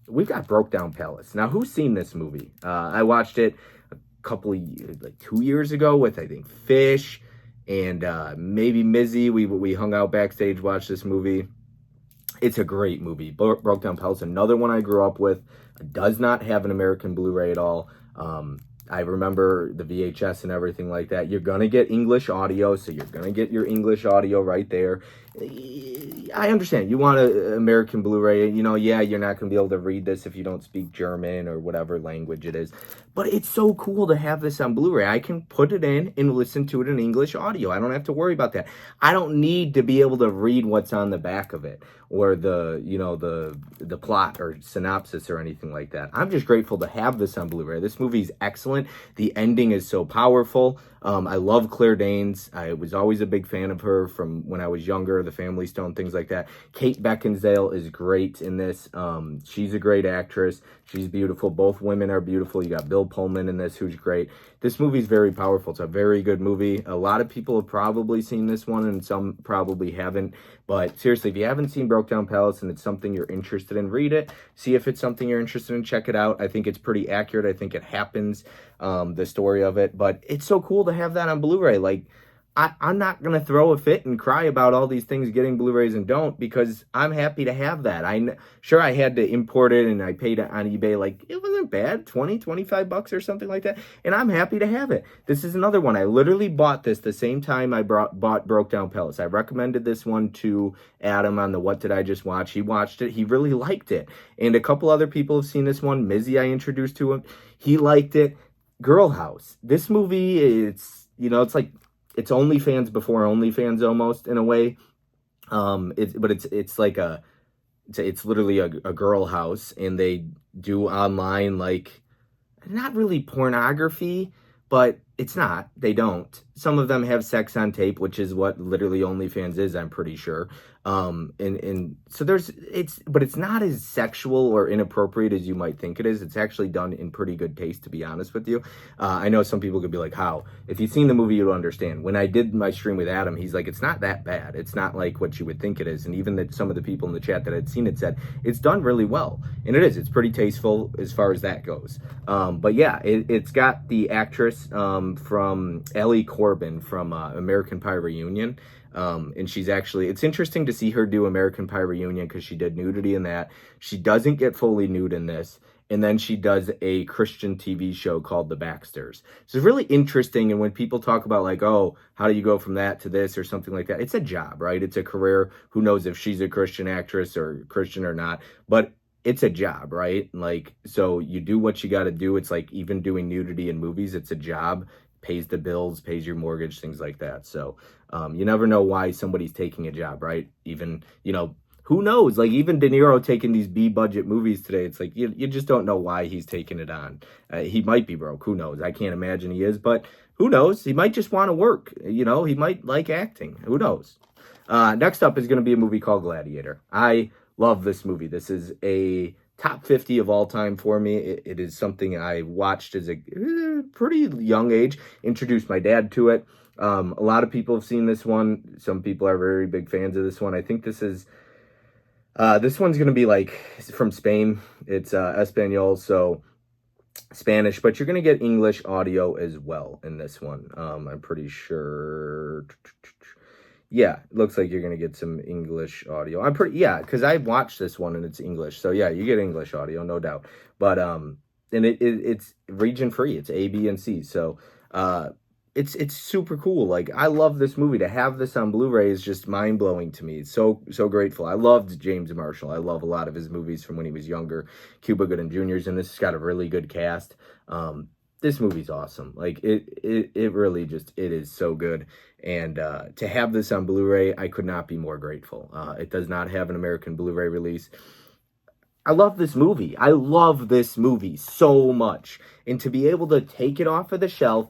We've got Brokedown Palace. Now, who's seen this movie? I watched it a couple of years, like 2 years ago with, I think, Fish and maybe Mizzy. We hung out backstage, watched this movie. It's a great movie. Brokedown Palace, another one I grew up with. Does not have an American Blu-ray at all. I remember the VHS and everything like that. You're going to get English audio, so you're going to get your English audio right there. I understand. You want an American Blu-ray. You know, yeah, you're not going to be able to read this if you don't speak German or whatever language it is. But it's so cool to have this on Blu-ray. I can put it in and listen to it in English audio. I don't have to worry about that. I don't need to be able to read what's on the back of it or the plot or synopsis or anything like that. I'm just grateful to have this on Blu-ray. This movie's excellent. The ending is so powerful. I love Claire Danes. I was always a big fan of her from when I was younger, The Family Stone, things like that. Kate Beckinsale is great in this. She's a great actress. She's beautiful. Both women are beautiful. You got Bill Pullman in this, who's great. This movie's very powerful. It's a very good movie. A lot of people have probably seen this one, and some probably haven't. But seriously, if you haven't seen Brokedown Palace and it's something you're interested in, read it. See if it's something you're interested in. Check it out. I think it's pretty accurate. I think it happens, the story of it. But it's so cool to have that on Blu-ray. Like, I'm not going to throw a fit and cry about all these things getting Blu-rays and don't, because I'm happy to have that. Sure, I had to import it and I paid it on eBay. Like, it wasn't bad, 20, 25 bucks or something like that. And I'm happy to have it. This is another one. I literally bought this the same time I bought Brokedown Palace. I recommended this one to Adam on the What Did I Just Watch. He watched it. He really liked it. And a couple other people have seen this one. Mizzy, I introduced to him. He liked it. Girlhouse. This movie, it's like, it's OnlyFans before OnlyFans almost, in a way. It's literally a girl house, and they do online, like, not really pornography, but it's not. They don't. Some of them have sex on tape, which is what literally OnlyFans is, I'm pretty sure. And so but it's not as sexual or inappropriate as you might think it is. It's actually done in pretty good taste, to be honest with you. I know some people could be like, how? If you've seen the movie, you'll understand. When I did my stream with Adam, he's like, it's not that bad. It's not like what you would think it is. And even that some of the people in the chat that had seen it said, it's done really well. And it is. It's pretty tasteful as far as that goes. But yeah, it's got the actress from Ellie Corbin from American Pie Reunion. And she's actually, it's interesting to see her do American Pie Reunion because she did nudity in that. She doesn't get fully nude in this. And then she does a Christian TV show called The Baxters. So it's really interesting. And when people talk about like, oh, how do you go from that to this or something like that? It's a job, right? It's a career. Who knows if she's a Christian actress or Christian or not, but it's a job, right? Like, so you do what you got to do. It's like even doing nudity in movies, it's a job. Pays the bills, pays your mortgage, things like that. So you never know why somebody's taking a job, right? Even, who knows? Like even De Niro taking these B-budget movies today, it's like you just don't know why he's taking it on. He might be broke. Who knows? I can't imagine he is, but who knows? He might just want to work. He might like acting. Who knows? Next up is going to be a movie called Gladiator. I love this movie. This is a top 50 of all time for me. It is something I watched as a pretty young age, introduced my dad to it. A lot of people have seen this one. Some people are very big fans of this one. I think this one's going to be like from Spain. It's Espanol, so Spanish, but you're going to get English audio as well in this one. I'm pretty sure. Yeah, it looks like you're going to get some English audio. Because I've watched this one and it's English. So yeah, you get English audio, no doubt. But, and it's region free. It's A, B, and C. So, it's super cool. Like, I love this movie. To have this on Blu-ray is just mind-blowing to me. It's so grateful. I loved James Marshall. I love a lot of his movies from when he was younger. Cuba Gooding Jr.'s, and this has got a really good cast. This movie's awesome. Like, it really just, it is so good. And to have this on Blu-ray, I could not be more grateful. It does not have an American Blu-ray release. I love this movie. I love this movie so much. And to be able to take it off of the shelf,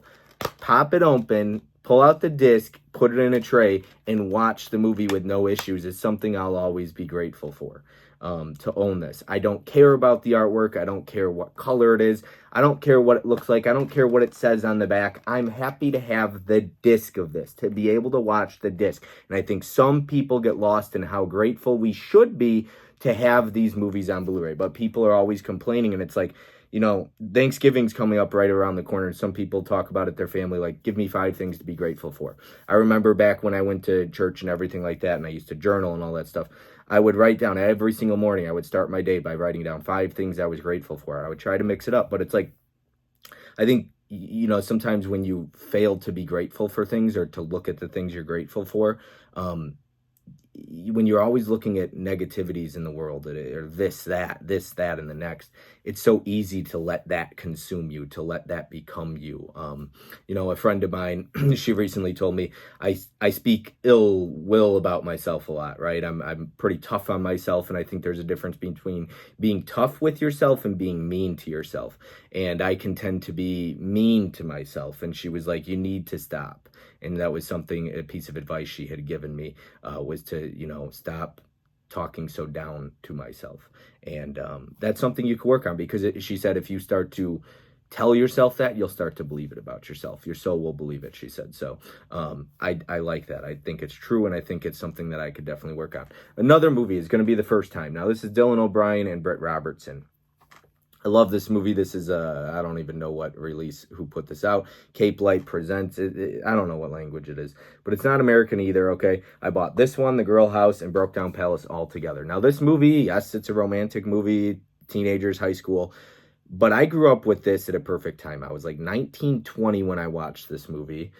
pop it open, pull out the disc, put it in a tray, and watch the movie with no issues is something I'll always be grateful for. To own this. I don't care about the artwork. I don't care what color it is. I don't care what it looks like. I don't care what it says on the back. I'm happy to have the disc of this, to be able to watch the disc. And I think some people get lost in how grateful we should be to have these movies on Blu-ray. But people are always complaining, and it's like, Thanksgiving's coming up right around the corner. Some people talk about it, their family, like, give me 5 things to be grateful for. I remember back when I went to church and everything like that, and I used to journal and all that stuff. I would write down every single morning. I would start my day by writing down 5 things I was grateful for. I would try to mix it up, but it's like, I think, sometimes when you fail to be grateful for things or to look at the things you're grateful for, when you're always looking at negativities in the world, or this, that, and the next, it's so easy to let that consume you, to let that become you. A friend of mine, she recently told me I speak ill will about myself a lot, right? I'm pretty tough on myself, and I think there's a difference between being tough with yourself and being mean to yourself. And I can tend to be mean to myself. And she was like, you need to stop. And that was a piece of advice she had given me, was to, stop talking so down to myself. And that's something you can work on, because she said, if you start to tell yourself that, you'll start to believe it about yourself. Your soul will believe it, she said. So I like that. I think it's true, and I think it's something that I could definitely work on. Another movie is going to be The First Time. Now, this is Dylan O'Brien and Britt Robertson. I love this movie. This is I don't even know who put this out. Cape Light Presents. I don't know what language it is, but it's not American either, okay? I bought this one, The Girlhouse, and Brokedown Palace all together. Now, this movie, yes, it's a romantic movie, teenagers, high school, but I grew up with this at a perfect time. I was like 19, 20 when I watched this movie.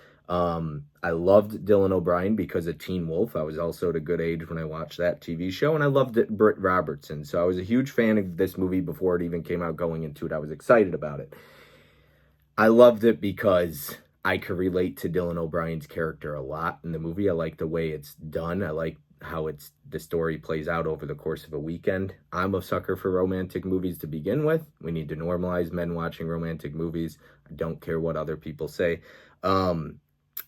I loved Dylan O'Brien because of Teen Wolf. I was also at a good age when I watched that TV show, and I loved Britt Robertson. So I was a huge fan of this movie before it even came out. Going into it, I was excited about it. I loved it because I could relate to Dylan O'Brien's character a lot in the movie. I like the way it's done. I like how the story plays out over the course of a weekend. I'm a sucker for romantic movies to begin with. We need to normalize men watching romantic movies. I don't care what other people say.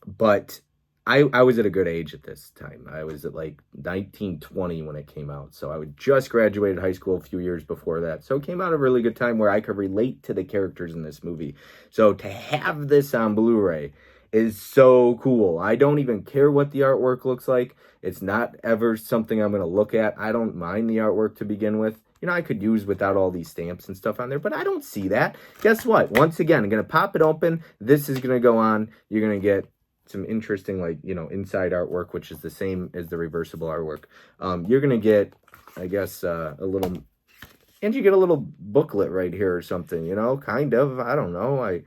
But I was at a good age at this time. I was at like 19, 20 when it came out. So I would just graduated high school a few years before that. So it came out at a really good time where I could relate to the characters in this movie. So to have this on Blu-ray is so cool. I don't even care what the artwork looks like. It's not ever something I'm going to look at. I don't mind the artwork to begin with. I could use without all these stamps and stuff on there, but I don't see that. Guess what? Once again, I'm going to pop it open. This is going to go on. You're going to get some interesting, inside artwork, which is the same as the reversible artwork. You're going to get, I guess, a little, and you get a little booklet right here or something, kind of. I don't know.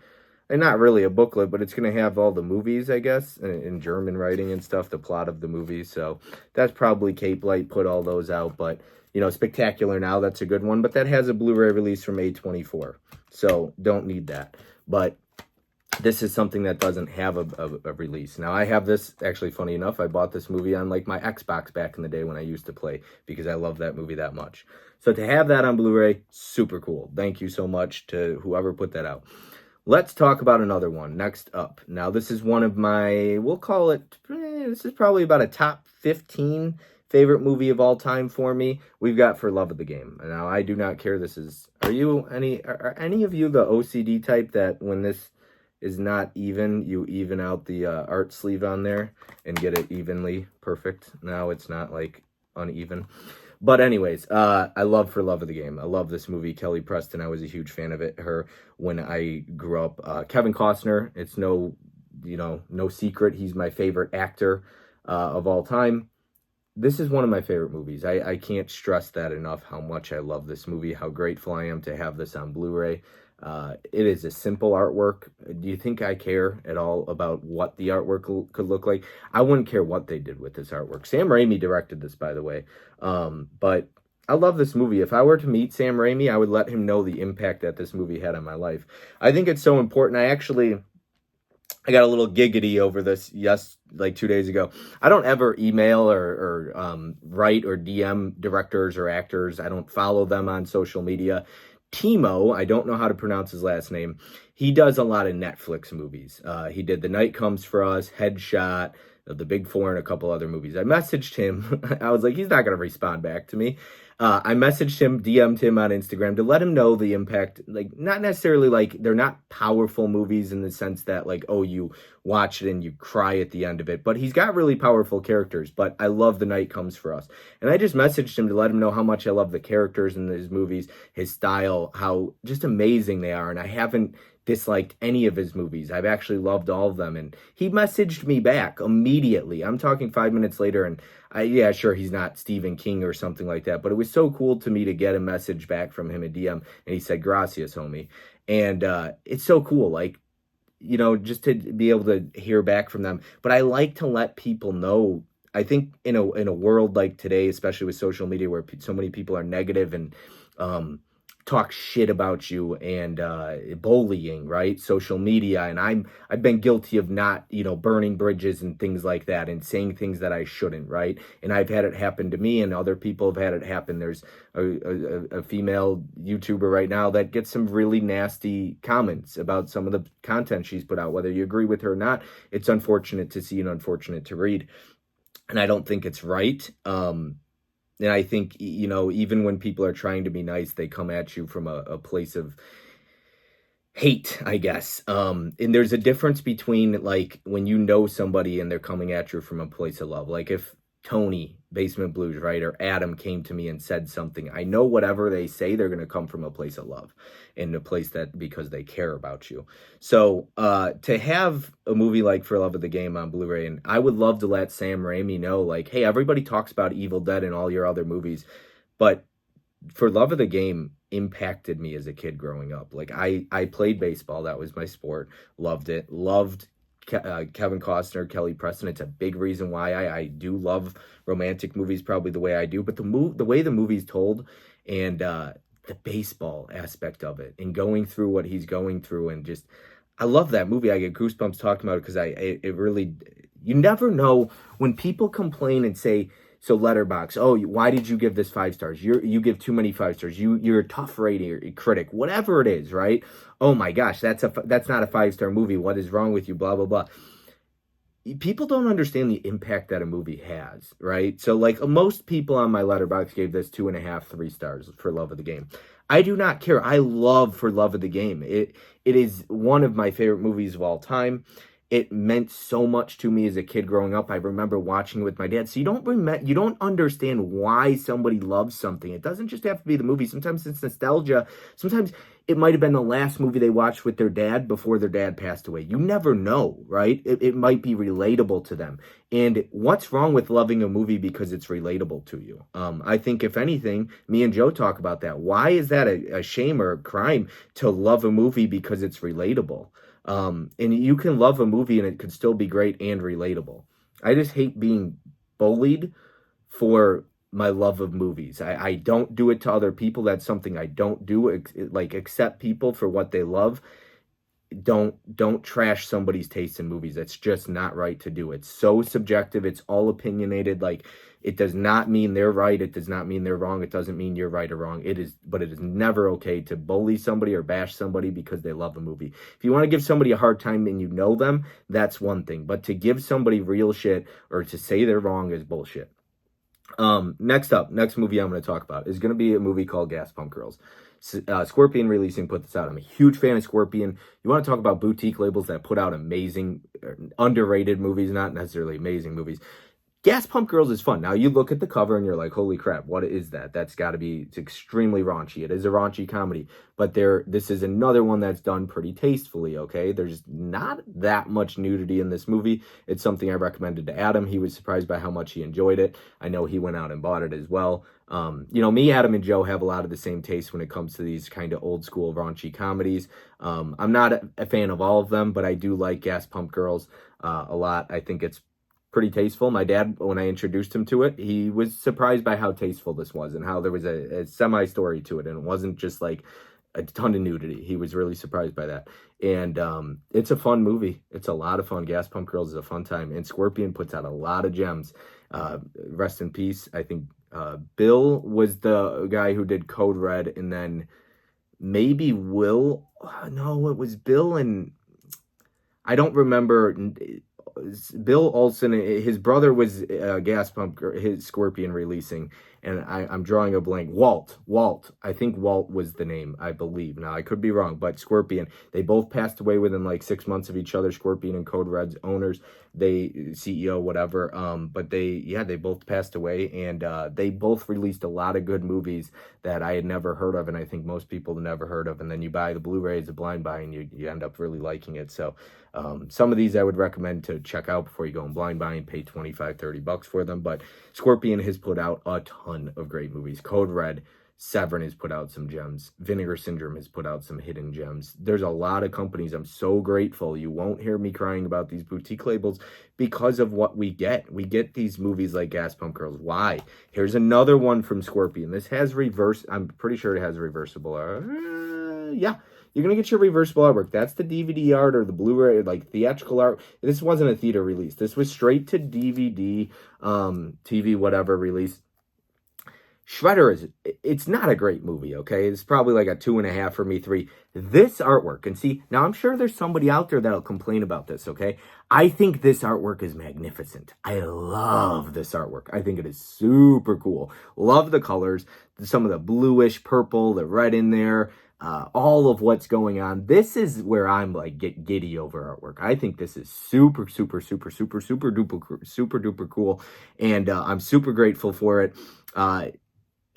And not really a booklet, but it's going to have all the movies, I guess, in German writing and stuff, the plot of the movies. So that's probably Cape Light put all those out, but Spectacular Now, that's a good one, but that has a Blu-ray release from A24, so don't need that. But this is something that doesn't have a release. Now, I have this, actually, funny enough, I bought this movie on, my Xbox back in the day when I used to play, because I love that movie that much. So to have that on Blu-ray, super cool. Thank you so much to whoever put that out. Let's talk about another one. Next up. Now, this is one of my, we'll call it, this is probably about a top 15 favorite movie of all time for me. We've got For Love of the Game. Now, I do not care. Are any of you the OCD type that when this is not even, you even out the art sleeve on there and get it evenly perfect? Now it's not uneven. But anyways, I love For Love of the Game. I love this movie. Kelly Preston, I was a huge fan of her when I grew up. Kevin Costner, it's no secret. He's my favorite actor of all time. This is one of my favorite movies. I can't stress that enough, how much I love this movie, how grateful I am to have this on Blu-ray. It is a simple artwork. Do you think I care at all about what the artwork could look like? I wouldn't care what they did with this artwork. Sam Raimi directed this, by the way. But I love this movie. If I were to meet Sam Raimi, I would let him know the impact that this movie had on my life. I think it's so important. I got a little giggity over this, 2 days ago. I don't ever email or write or DM directors or actors. I don't follow them on social media. Timo, I don't know how to pronounce his last name. He does a lot of Netflix movies. He did The Night Comes for Us, Headshot, The Big Four, and a couple other movies. I messaged him. I was like, he's not going to respond back to me. I messaged him, DM'd him on Instagram to let him know the impact. Not necessarily they're not powerful movies in the sense that you watch it and you cry at the end of it. But he's got really powerful characters. But I love The Night Comes for Us. And I just messaged him to let him know how much I love the characters in his movies, his style, how just amazing they are. And I haven't disliked any of his movies. I've actually loved all of them. And he messaged me back immediately. I'm talking 5 minutes later, and sure, he's not Stephen King or something like that, but it was so cool to me to get a message back from him, a DM, and he said, "Gracias, homie." And it's so cool, just to be able to hear back from them. But I like to let people know, I think in a world like today, especially with social media, where so many people are negative and talk shit about you, and bullying, right? Social media, and I've been guilty of not, burning bridges and things like that, and saying things that I shouldn't, right? And I've had it happen to me, and other people have had it happen. There's a female YouTuber right now that gets some really nasty comments about some of the content she's put out. Whether you agree with her or not, it's unfortunate to see and unfortunate to read, and I don't think it's right. And I think, even when people are trying to be nice, they come at you from a place of hate, I guess. And there's a difference between, like, when you know somebody and they're coming at you from a place of love. Like if Tony, Basement Blues, right, or Adam came to me and said something, I know whatever they say, they're going to come from a place of love, and a place that because they care about you. So to have a movie like For Love of the Game on Blu-ray, and I would love to let Sam Raimi know, like, hey, everybody talks about Evil Dead and all your other movies, but For Love of the Game impacted me as a kid growing up. Like I played baseball. That was my sport. Loved it. Loved Kevin Costner, Kelly Preston. It's a big reason why I do love romantic movies probably the way I do. But the way the movie's told, and the baseball aspect of it, and going through what he's going through, and just, I love that movie. I get goosebumps talking about it because it really, you never know when people complain and say, so Letterboxd, oh, why did you give this 5 stars? You give too many 5 stars. You're a tough rating critic, whatever it is, right? Oh my gosh, that's not a 5-star movie. What is wrong with you? Blah blah blah. People don't understand the impact that a movie has, right? So like most people on my Letterboxd gave this 2.5, 3 stars for Love of the Game. I do not care. I love For Love of the Game. It is one of my favorite movies of all time. It meant so much to me as a kid growing up. I remember watching it with my dad. So you don't understand why somebody loves something. It doesn't just have to be the movie. Sometimes it's nostalgia. Sometimes it might have been the last movie they watched with their dad before their dad passed away. You never know, right? It might be relatable to them. And what's wrong with loving a movie because it's relatable to you? I think, if anything, me and Joe talk about that. Why is that a shame or a crime to love a movie because it's relatable? And you can love a movie and it could still be great and relatable. I just hate being bullied for my love of movies. I don't do it to other people. That's something I don't do. Like, accept people for what they love. Don't trash somebody's taste in movies. That's just not right to do. It's so subjective. It's all opinionated. Like, it does not mean they're right. It does not mean they're wrong. It doesn't mean you're right or wrong. But it is never okay to bully somebody or bash somebody because they love a movie. If you want to give somebody a hard time and you know them, that's one thing. But to give somebody real shit or to say they're wrong is bullshit. Next movie I'm going to talk about is going to be a movie called Gas Pump Girls. Scorpion Releasing put this out. I'm a huge fan of Scorpion. You want to talk about boutique labels that put out amazing, underrated movies, not necessarily amazing movies. Gas Pump Girls is fun. Now, you look at the cover and you're like, holy crap, what is that? That's got to be, it's extremely raunchy. It is a raunchy comedy, but this is another one that's done pretty tastefully, okay? There's not that much nudity in this movie. It's something I recommended to Adam. He was surprised by how much he enjoyed it. I know he went out and bought it as well. Me, Adam, and Joe have a lot of the same taste when it comes to these kind of old school raunchy comedies. I'm not a fan of all of them, but I do like Gas Pump Girls a lot. I think it's pretty tasteful. My dad, when I introduced him to it, he was surprised by how tasteful this was and how there was a semi-story to it, and it wasn't just like a ton of nudity. He was really surprised by that. And it's a fun movie. It's a lot of fun. Gas Pump Girls is a fun time. And Scorpion puts out a lot of gems. Rest in peace. I think Bill was the guy who did Code Red, and then maybe Will. No, it was Bill, and I don't remember. Bill Olsen, his brother was Gas Pump, his Scorpion Releasing, and I'm drawing a blank. Walt. I think Walt was the name, I believe. Now, I could be wrong, but Scorpion, they both passed away within like 6 months of each other. Scorpion and Code Red's owners, CEO, whatever. But they both passed away, and they both released a lot of good movies that I had never heard of, and I think most people had never heard of. And then you buy the Blu-ray as a blind buy, and you end up really liking it. So some of these I would recommend to check out before you go and blind buy and pay $25-$30 for them. But Scorpion has put out a ton of great movies. Code Red, Severin has put out some gems. Vinegar Syndrome has put out some hidden gems. There's a lot of companies. I'm so grateful. You won't hear me crying about these boutique labels because of what we get. We get these movies like Gas Pump Girls. Why? Here's another one from Scorpion. This has reverse. I'm pretty sure it has reversible. Yeah. You're going to get your reversible artwork. That's the DVD art or the Blu-ray, like theatrical art. This wasn't a theater release. This was straight to DVD, TV, whatever release. Shredder it's not a great movie, okay? It's probably like a 2.5 for me, 3. This artwork, and see, now I'm sure there's somebody out there that'll complain about this, okay? I think this artwork is magnificent. I love this artwork. I think it is super cool. Love the colors, some of the bluish purple, the red in there, all of what's going on. This is where I'm like get giddy over artwork. I think this is super duper cool, and I'm super grateful for it.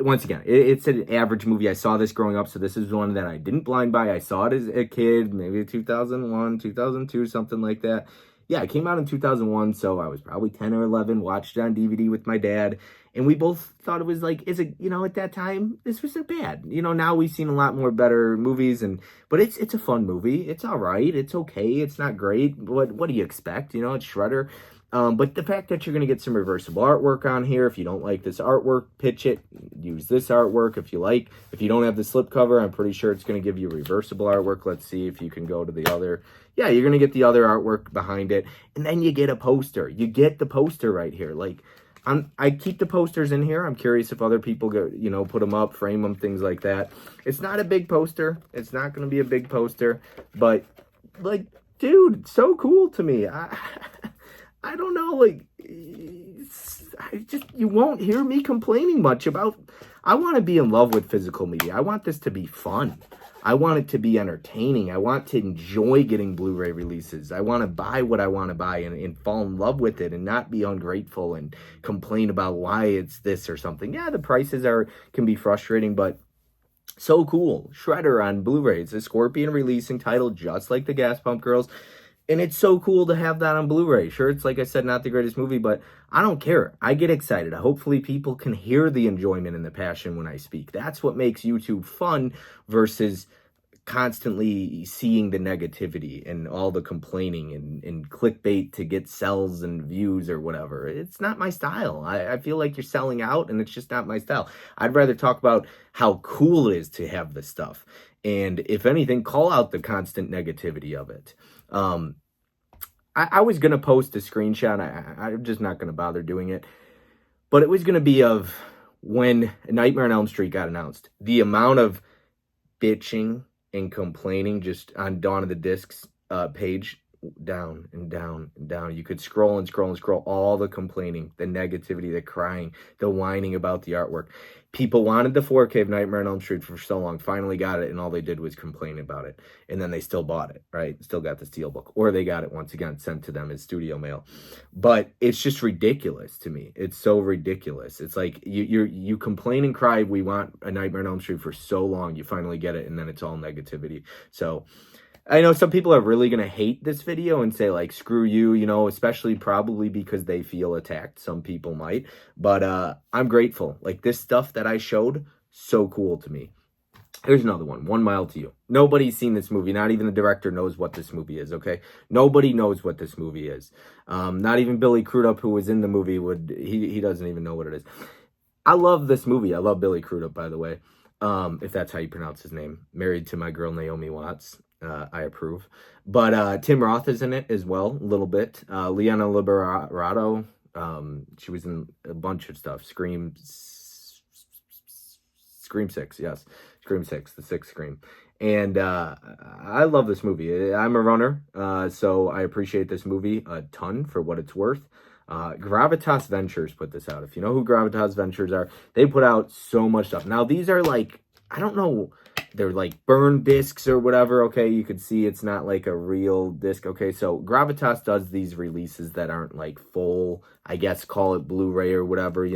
Once again, it's an average movie. I saw this growing up, so this is one that I didn't blind buy. I saw it as a kid, maybe 2001, 2002, something like that. Yeah, it came out in 2001, so I was probably 10 or 11, watched it on DVD with my dad, and we both thought it was like, at that time, this wasn't bad. Now we've seen a lot more better movies, but it's a fun movie. It's all right. It's okay. It's not great. What do you expect? It's Shredder. But the fact that you're going to get some reversible artwork on here, if you don't like this artwork, pitch it, use this artwork if you don't have the slipcover, I'm pretty sure it's going to give you reversible artwork. Let's see if you can go to the other. Yeah, you're going to get the other artwork behind it, and then you get a poster. You get the poster right here. Like, I keep the posters in here. I'm curious if other people go, put them up, frame them, things like that. It's not a big poster. It's not going to be a big poster, but like, dude, it's so cool to me. I don't know, like, you won't hear me complaining much about, I want to be in love with physical media. I want this to be fun. I want it to be entertaining. I want to enjoy getting Blu-ray releases. I want to buy what I want to buy and fall in love with it and not be ungrateful and complain about why it's this or something. Yeah, the prices can be frustrating, but so cool. Shredder on Blu-ray. It's a Scorpion releasing title just like the Gas Pump Girls. And it's so cool to have that on Blu-ray. Sure, it's like I said, not the greatest movie, but I don't care. I get excited. Hopefully people can hear the enjoyment and the passion when I speak. That's what makes YouTube fun versus constantly seeing the negativity and all the complaining and clickbait to get sells and views or whatever. It's not my style. I feel like you're selling out, and it's just not my style. I'd rather talk about how cool it is to have this stuff. And if anything, call out the constant negativity of it. I was going to post a screenshot. I'm just not going to bother doing it. But it was going to be of when Nightmare on Elm Street got announced. The amount of bitching and complaining just on Dawn of the Discs page, down and down and down. You could scroll and scroll and scroll. All the complaining, the negativity, the crying, the whining about the artwork. People wanted the 4K of Nightmare on Elm Street for so long, finally got it, and all they did was complain about it. And then they still bought it, right? Still got the steelbook. Or they got it, once again, sent to them as studio mail. But it's just ridiculous to me. It's so ridiculous. It's like you complain and cry, we want a Nightmare on Elm Street for so long, you finally get it, and then it's all negativity. So I know some people are really going to hate this video and say, like, screw you, especially probably because they feel attacked. Some people might. But I'm grateful. Like, this stuff that I showed, so cool to me. Here's another one, 1 Mile to You. Nobody's seen this movie. Not even the director knows what this movie is, okay? Nobody knows what this movie is. Not even Billy Crudup, who was in the movie, he doesn't even know what it is. I love this movie. I love Billy Crudup, by the way, if that's how you pronounce his name. Married to my girl, Naomi Watts. I approve. But Tim Roth is in it as well, a little bit. Liana Liberato, she was in a bunch of stuff. Scream 6, yes. Scream 6, the 6th Scream. And I love this movie. I'm a runner, so I appreciate this movie a ton for what it's worth. Gravitas Ventures put this out. If you know who Gravitas Ventures are, they put out so much stuff. Now, these are like, I don't know, they're like burn discs or whatever, okay? You can see it's not like a real disc, okay? So Gravitas does these releases that aren't like full, I guess, call it Blu-ray or whatever,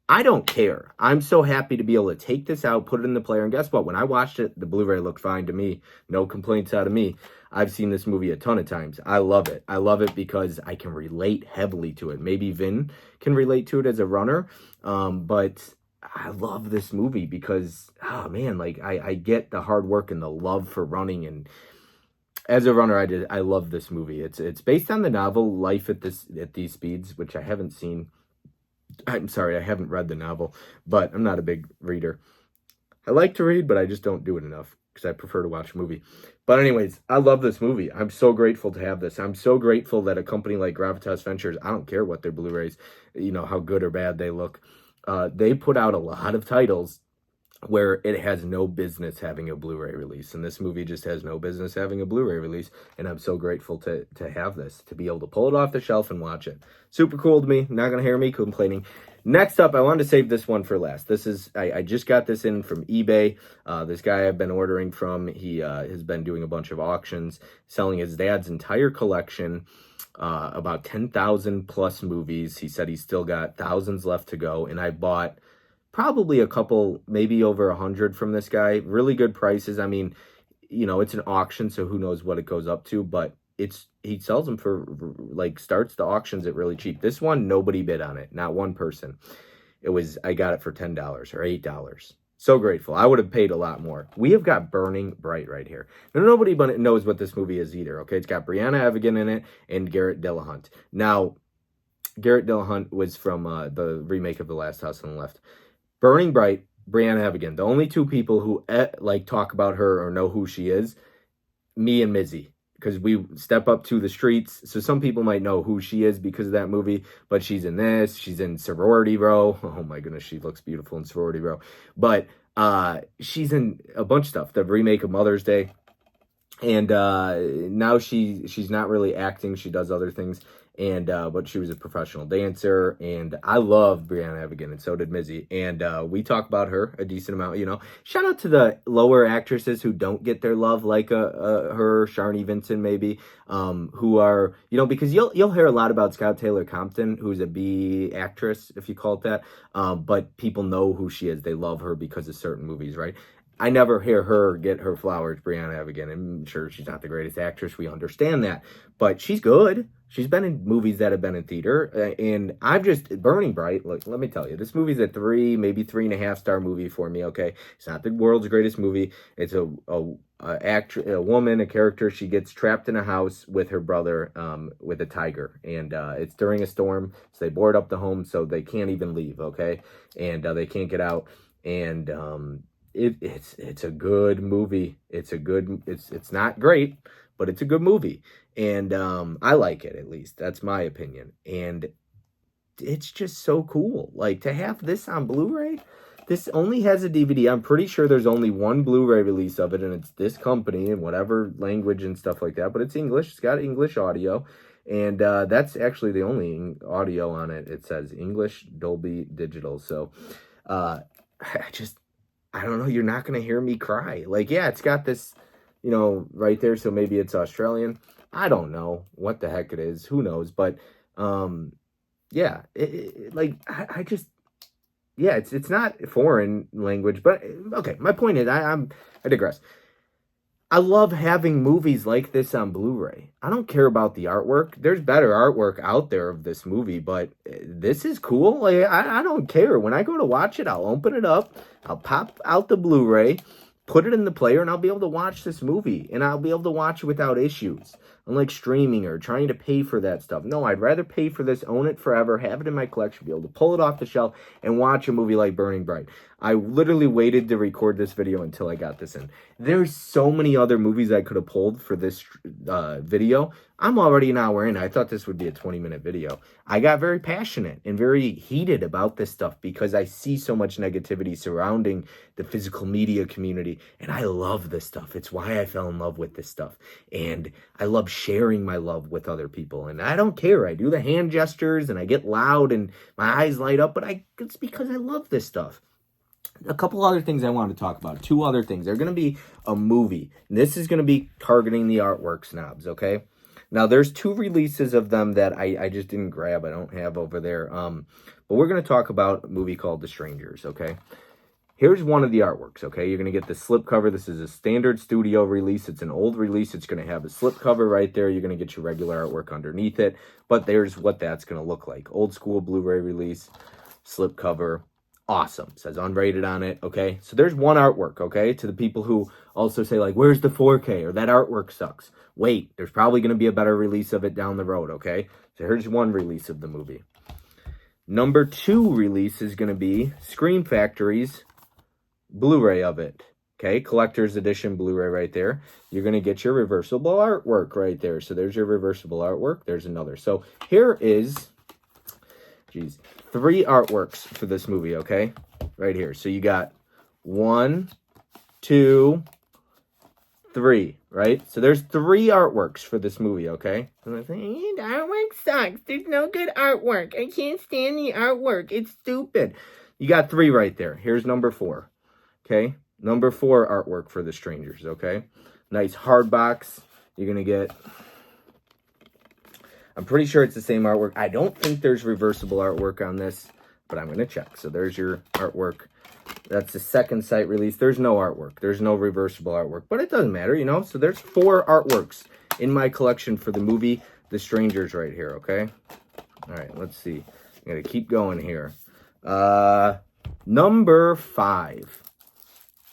I don't care. I'm so happy to be able to take this out, put it in the player, and guess what? When I watched it, the Blu-ray looked fine to me. No complaints out of me. I've seen this movie a ton of times. I love it. I love it because I can relate heavily to it. Maybe Vin can relate to it as a runner, but I love this movie because, oh man, like I get the hard work and the love for running, and as a runner, I love this movie. It's based on the novel Life at These Speeds, which I haven't seen. I'm sorry, I haven't read the novel, but I'm not a big reader. I like to read, but I just don't do it enough because I prefer to watch a movie. But anyways, I love this movie. I'm so grateful to have this. I'm so grateful that a company like Gravitas Ventures, I don't care what their Blu-rays, how good or bad they look, they put out a lot of titles where it has no business having a Blu-ray release. And this movie just has no business having a Blu-ray release. And I'm so grateful to have this, to be able to pull it off the shelf and watch it. Super cool to me. Not going to hear me complaining. Next up, I wanted to save this one for last. This is, I just got this in from eBay. This guy I've been ordering from, he has been doing a bunch of auctions, selling his dad's entire collection, about 10,000 plus movies. He said he's still got thousands left to go. And I bought probably a couple, maybe over 100 from this guy. Really good prices. I mean, it's an auction, so who knows what it goes up to, but he sells them for, like, starts the auctions at really cheap. This one, nobody bid on it. Not one person. I got it for $10 or $8. So grateful. I would have paid a lot more. We have got Burning Bright right here. Now, nobody knows what this movie is either, okay? It's got Brianna Evigan in it and Garrett Dillahunt. Now, Garrett Dillahunt was from the remake of The Last House on the Left. Burning Bright, Brianna Evigan. The only two people who talk about her or know who she is, me and Mizzy, because we step up to the streets. So some people might know who she is because of that movie, but she's in this. She's in Sorority Row. Oh my goodness, she looks beautiful in Sorority Row. But she's in a bunch of stuff. The remake of Mother's Day. And now she's not really acting. She does other things. And but she was a professional dancer, and I loved Brianna Evigan, and so did Mizzy. And we talk about her a decent amount. Shout out to the lower actresses who don't get their love, like her, Sharni Vincent, maybe, who are, because you'll hear a lot about Scout Taylor Compton, who's a B actress, if you call it that. But people know who she is. They love her because of certain movies, right? I never hear her get her flowers, Brianna Evigan. I'm sure she's not the greatest actress. We understand that. But she's good. She's been in movies that have been in theater. And Burning Bright, look, let me tell you, this movie's a 3, maybe 3.5 star movie for me, okay? It's not the world's greatest movie. It's a woman, a character. She gets trapped in a house with her brother, with a tiger. And it's during a storm, so they board up the home so they can't even leave, okay? And they can't get out. And it's a good movie. It's not great, but it's a good movie. And I like it, at least. That's my opinion. And it's just so cool. Like, to have this on Blu-ray, this only has a DVD. I'm pretty sure there's only one Blu-ray release of it, and it's this company and whatever language and stuff like that. But it's English. It's got English audio. And that's actually the only audio on it. It says English Dolby Digital. So I don't know, you're not going to hear me cry. Like, yeah, it's got this, right there, so maybe it's Australian. I don't know what the heck it is. Who knows? But, yeah, it's not foreign language. But, okay, my point is, I digress. I love having movies like this on Blu-ray. I don't care about the artwork. There's better artwork out there of this movie, but this is cool. Like, I don't care. When I go to watch it, I'll open it up, I'll pop out the Blu-ray, put it in the player, and I'll be able to watch this movie. And I'll be able to watch it without issues. Unlike streaming or trying to pay for that stuff. No, I'd rather pay for this, own it forever, have it in my collection, be able to pull it off the shelf, and watch a movie like Burning Bright. I literally waited to record this video until I got this in. There's so many other movies I could have pulled for this video. I'm already an hour in. I thought this would be a 20-minute video. I got very passionate and very heated about this stuff because I see so much negativity surrounding the physical media community, and I love this stuff. It's why I fell in love with this stuff, and I love sharing my love with other people, and I don't care. I do the hand gestures, and I get loud, and my eyes light up, but it's because I love this stuff. A couple other things I want to talk about. 2 other things. They're going to be a movie. And this is going to be targeting the artwork snobs, okay? Now, there's 2 releases of them that I just didn't grab. I don't have over there. But we're going to talk about a movie called The Strangers, okay? Here's one of the artworks, okay? You're going to get the slipcover. This is a standard studio release. It's an old release. It's going to have a slipcover right there. You're going to get your regular artwork underneath it. But there's what that's going to look like. Old school Blu-ray release, slipcover. Awesome. It says unrated on it, okay? So there's one artwork, okay? To the people who also say, like, where's the 4K? Or that artwork sucks. Wait, there's probably going to be a better release of it down the road, okay? So here's one release of the movie. Number 2 release is going to be Scream Factory's Blu-ray of it, okay? Collector's edition Blu-ray right there. You're going to get your reversible artwork right there. So there's your reversible artwork. There's another. So here is... 3 artworks for this movie, okay? Right here. So you got 1, 2, 3, right? So there's 3 artworks for this movie, okay? And I think, the artwork sucks. There's no good artwork. I can't stand the artwork. It's stupid. You got 3 right there. Here's number 4, okay? Number 4 artwork for The Strangers, okay? Nice hard box. You're going to get... I'm pretty sure it's the same artwork. I don't think there's reversible artwork on this, but I'm going to check. So there's your artwork. That's the second site release. There's no artwork. There's no reversible artwork, but it doesn't matter, you know? So there's 4 artworks in my collection for the movie The Strangers right here, okay? All right, let's see. I'm going to keep going here. Number 5.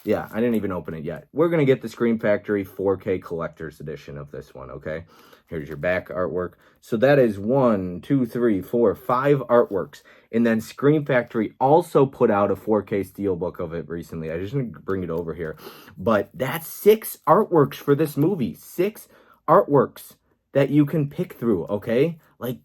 Yeah, I didn't even open it yet. We're going to get the Scream Factory 4K Collector's Edition of this one, okay? Here's your back artwork. So that is 1, 2, 3, 4, 5 artworks. And then Scream Factory also put out a 4K steelbook of it recently. I just need to bring it over here. But that's 6 artworks for this movie. 6 artworks that you can pick through, okay? Like,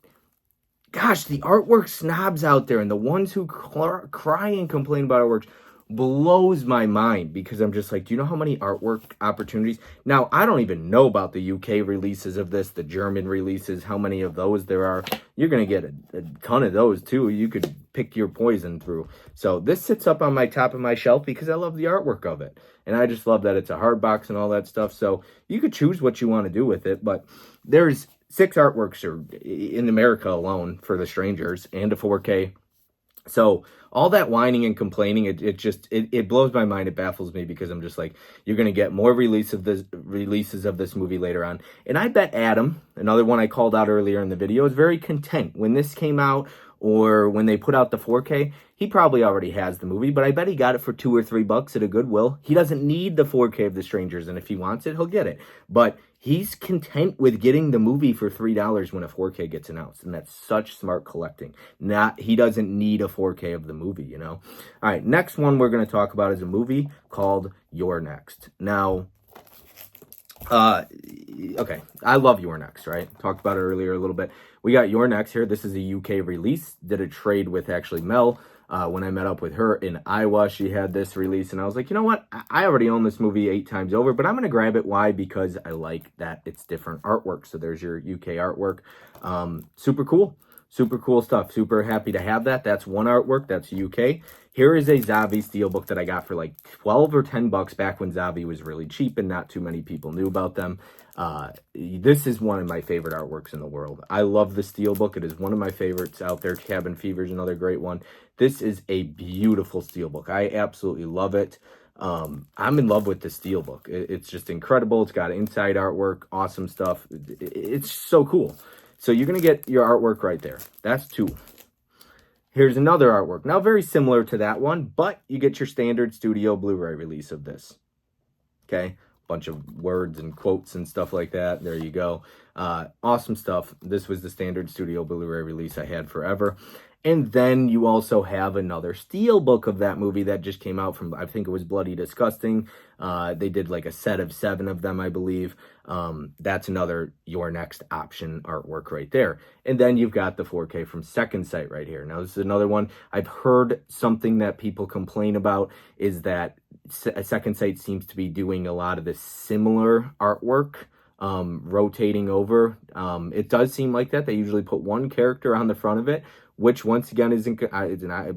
gosh, the artwork snobs out there and the ones who cry and complain about artworks blows my mind, because I'm just like, do you know how many artwork opportunities? Now, I don't even know about the UK releases of this, the German releases, how many of those there are. You're going to get a ton of those too. You could pick your poison through. So this sits up on my top of my shelf because I love the artwork of it. And I just love that it's a hard box and all that stuff. So you could choose what you want to do with it, but there's 6 artworks in America alone for The Strangers and a 4K. So all that whining and complaining, it blows my mind. It baffles me, because I'm just like, you're going to get more releases of this movie later on. And I bet Adam, another one I called out earlier in the video, is very content. When this came out, or when they put out the 4K, he probably already has the movie, but I bet he got it for $2 or $3 at a Goodwill. He doesn't need the 4K of The Strangers, and if he wants it, he'll get it. But he's content with getting the movie for $3 when a 4K gets announced, and that's such smart collecting. He doesn't need a 4K of the movie, you know? All right, next one we're going to talk about is a movie called You're Next. Now, okay, I love You're Next, right? Talked about it earlier a little bit. We got You're Next here. This is a UK release. Did a trade with actually Mel. When I met up with her in Iowa, she had this release, and I was like, you know what? I already own this movie 8 times over, but I'm going to grab it. Why? Because I like that it's different artwork. So there's your UK artwork. Super cool. Super cool stuff. Super happy to have that. That's one artwork. That's UK. Here is a Zavi steelbook that I got for like 12 or 10 bucks back when Zavi was really cheap and not too many people knew about them. This is one of my favorite artworks in the world. I love the steelbook. It is one of my favorites out there. Cabin Fever is another great one. This is a beautiful steelbook. I absolutely love it. I'm in love with the steelbook. It's just incredible. It's got inside artwork, awesome stuff. It's so cool. So you're going to get your artwork right there. That's 2. Here's another artwork. Now, very similar to that one, but you get your standard studio Blu-ray release of this. Okay? Bunch of words and quotes and stuff like that. There you go. Awesome stuff. This was the standard studio Blu-ray release I had forever. And then you also have another steelbook of that movie that just came out from, I think it was Bloody Disgusting. They did like a set of 7 of them, I believe. That's another Your Next option artwork right there. And then you've got the 4K from Second Sight right here. Now, this is another one. I've heard something that people complain about is that Second Sight seems to be doing a lot of this similar artwork, rotating over. It does seem like that. They usually put one character on the front of it, which once again isn't,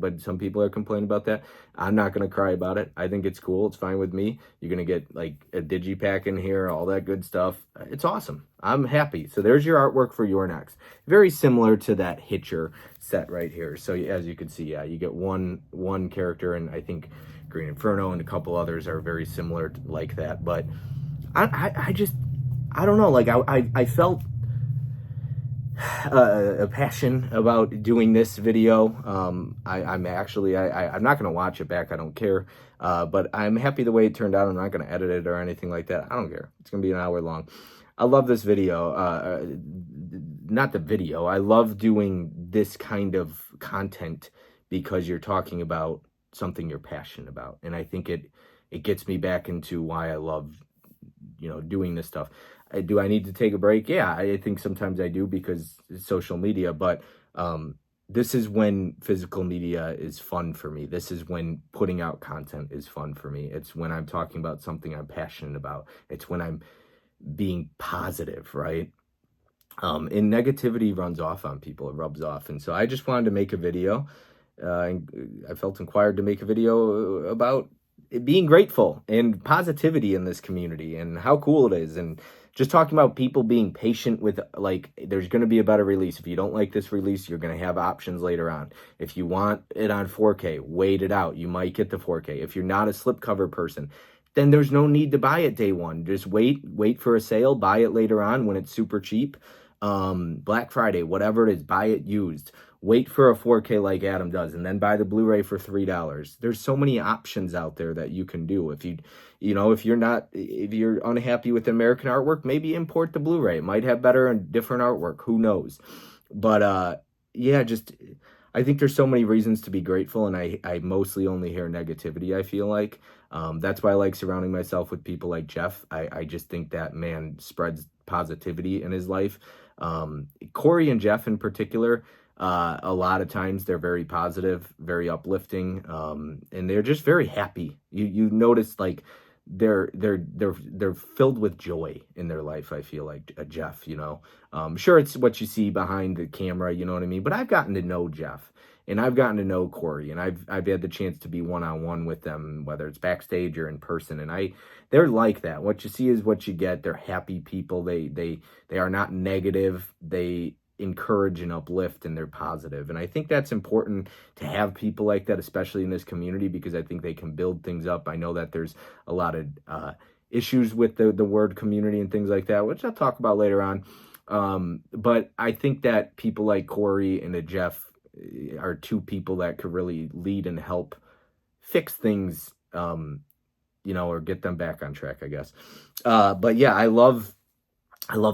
but some people are complaining about that. I'm not going to cry about it. I think it's cool. It's fine with me. You're going to get like a digipack in here, all that good stuff. It's awesome. I'm happy. So there's your artwork for Your Next. Very similar to that Hitcher set right here. So as you can see, yeah, you get one character, and I think Green Inferno and a couple others are very similar like that. But I don't know. Like I felt a passion about doing this video. I'm actually, I'm not going to watch it back. I don't care. But I'm happy the way it turned out. I'm not going to edit it or anything like that. I don't care. It's going to be an hour long. I love this video. Not the video. I love doing this kind of content because you're talking about something you're passionate about. And I think it gets me back into why I love, doing this stuff. Do I need to take a break? Yeah, I think sometimes I do because it's social media, but this is when physical media is fun for me. This is when putting out content is fun for me. It's when I'm talking about something I'm passionate about. It's when I'm being positive, right? And negativity runs off on people. It rubs off. And so I just wanted to make a video. And I felt inspired to make a video about being grateful and positivity in this community and how cool it is. And just talking about people being patient with, like, there's going to be a better release. If you don't like this release, you're going to have options later on. If you want it on 4K, wait it out. You might get the 4K. If you're not a slipcover person, then there's no need to buy it day one. Just wait for a sale, buy it later on when it's super cheap. Black Friday, whatever it is, buy it used. Wait for a 4K like Adam does, and then buy the Blu-ray for $3. There's so many options out there that you can do. If if you're unhappy with American artwork, maybe import the Blu-ray. It might have better and different artwork. Who knows? But yeah, I think there's so many reasons to be grateful, and I mostly only hear negativity, I feel like. That's why I like surrounding myself with people like Jeff. I just think that man spreads positivity in his life. Corey and Jeff in particular, a lot of times they're very positive, very uplifting, and they're just very happy. You notice, like, they're filled with joy in their life. I feel like Jeff, sure, it's what you see behind the camera, you know what I mean? But I've gotten to know Jeff, and I've gotten to know Corey, and I've had the chance to be one-on-one with them, whether it's backstage or in person, and they're like that. What you see is what you get. They're happy people. They are not negative. They encourage and uplift, and they're positive. And I think that's important to have people like that, especially in this community, because I think they can build things up. I know that there's a lot of issues with the word community and things like that, which I'll talk about later on. But I think that people like Corey and Jeff are two people that could really lead and help fix things, or get them back on track, I guess. But yeah, I love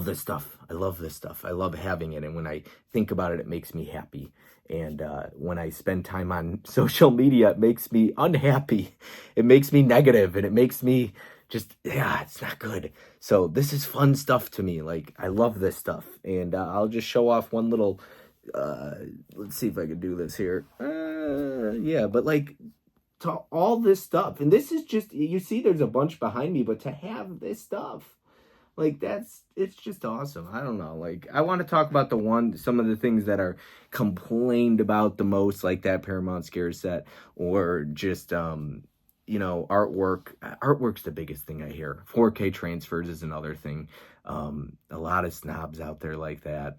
this stuff. I love this stuff. I love having it. And when I think about it, it makes me happy. And when I spend time on social media, it makes me unhappy. It makes me negative, and it makes me it's not good. So this is fun stuff to me. Like, I love this stuff. And I'll just show off one little, let's see if I can do this here. Yeah, but like, to all this stuff. And this is just, you see there's a bunch behind me, but to have this stuff, like, it's just awesome. I don't know. Like, I want to talk about some of the things that are complained about the most, like that Paramount scare set, or just, artwork. Artwork's the biggest thing I hear. 4K transfers is another thing. A lot of snobs out there like that.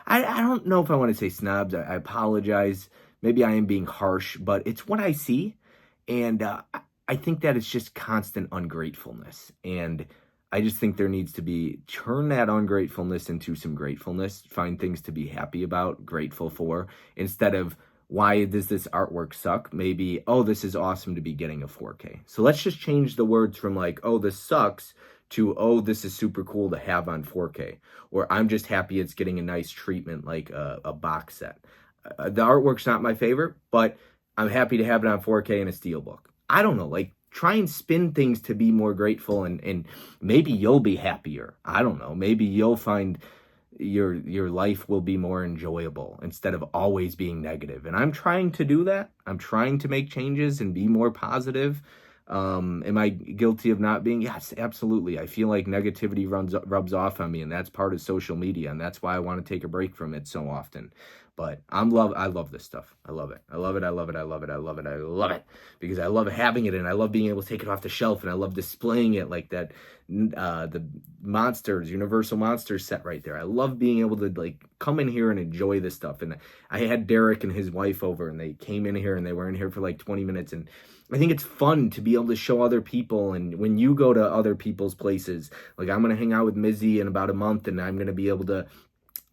I don't know if I want to say snobs. I apologize. Maybe I am being harsh, but it's what I see. And I think that it's just constant ungratefulness. And I just think there needs to turn that ungratefulness into some gratefulness, find things to be happy about, grateful for, instead of, why does this artwork suck? Maybe, oh, this is awesome to be getting a 4K. So let's just change the words from like, oh, this sucks, to, oh, this is super cool to have on 4K. Or I'm just happy it's getting a nice treatment, like a box set. The artwork's not my favorite, but I'm happy to have it on 4K in a steelbook. I don't know, like, try and spin things to be more grateful, and maybe you'll be happier. I don't know. Maybe you'll find your life will be more enjoyable instead of always being negative. And I'm trying to do that. I'm trying to make changes and be more positive. Am I guilty of not being? Yes, absolutely. I feel like negativity rubs off on me, and that's part of social media, and that's why I want to take a break from it so often. But I love this stuff. I love it. I love it. I love it. I love it. I love it. I love it. Because I love having it, and I love being able to take it off the shelf, and I love displaying it like that. The Universal Monsters set right there. I love being able to like come in here and enjoy this stuff. And I had Derek and his wife over, and they came in here, and they were in here for like 20 minutes. And I think it's fun to be able to show other people. And when you go to other people's places, like I'm going to hang out with Mizzy in about a month, and I'm going to be able to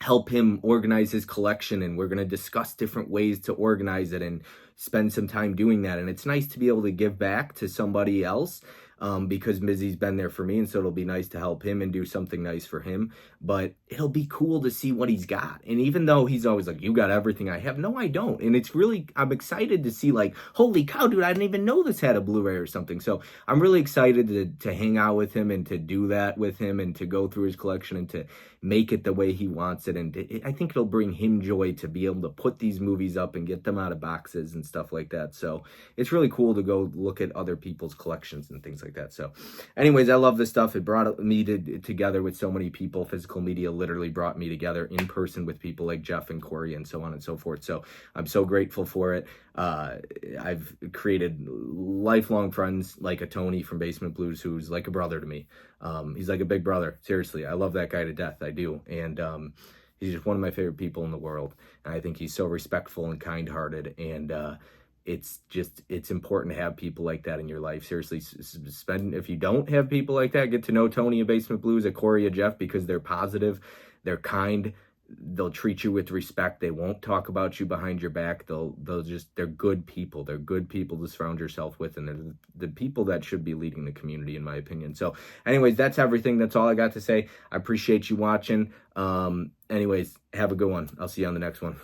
help him organize his collection, and we're going to discuss different ways to organize it and spend some time doing that. And it's nice to be able to give back to somebody else, because Mizzy's been there for me, and so it'll be nice to help him and do something nice for him. But it'll be cool to see what he's got. And even though he's always like, you got everything I have, no, I don't. And it's really, I'm excited to see, like, holy cow, dude, I didn't even know this had a Blu-ray or something. So I'm really excited to hang out with him and to do that with him and to go through his collection and to make it the way he wants it. And I think it'll bring him joy to be able to put these movies up and get them out of boxes and stuff like that. So it's really cool to go look at other people's collections and things like that. So anyways, I love this stuff. It brought me together with so many people. Physical media literally brought me together in person with people like Jeff and Corey and so on and so forth. So I'm so grateful for it. I've created lifelong friends like a Tony from Basement Blues, who's like a brother to me. He's like a big brother. Seriously, I love that guy to death. I do. And he's just one of my favorite people in the world. And I think he's so respectful and kind-hearted. And it's important to have people like that in your life. Seriously, if you don't have people like that, get to know Tony of Basement Blues, a Corey, a Jeff, because they're positive, they're kind, they'll treat you with respect. They won't talk about you behind your back. They're good people. They're good people to surround yourself with, and they're the people that should be leading the community, in my opinion. So anyways, that's everything. That's all I got to say. I appreciate you watching. Anyways, have a good one. I'll see you on the next one.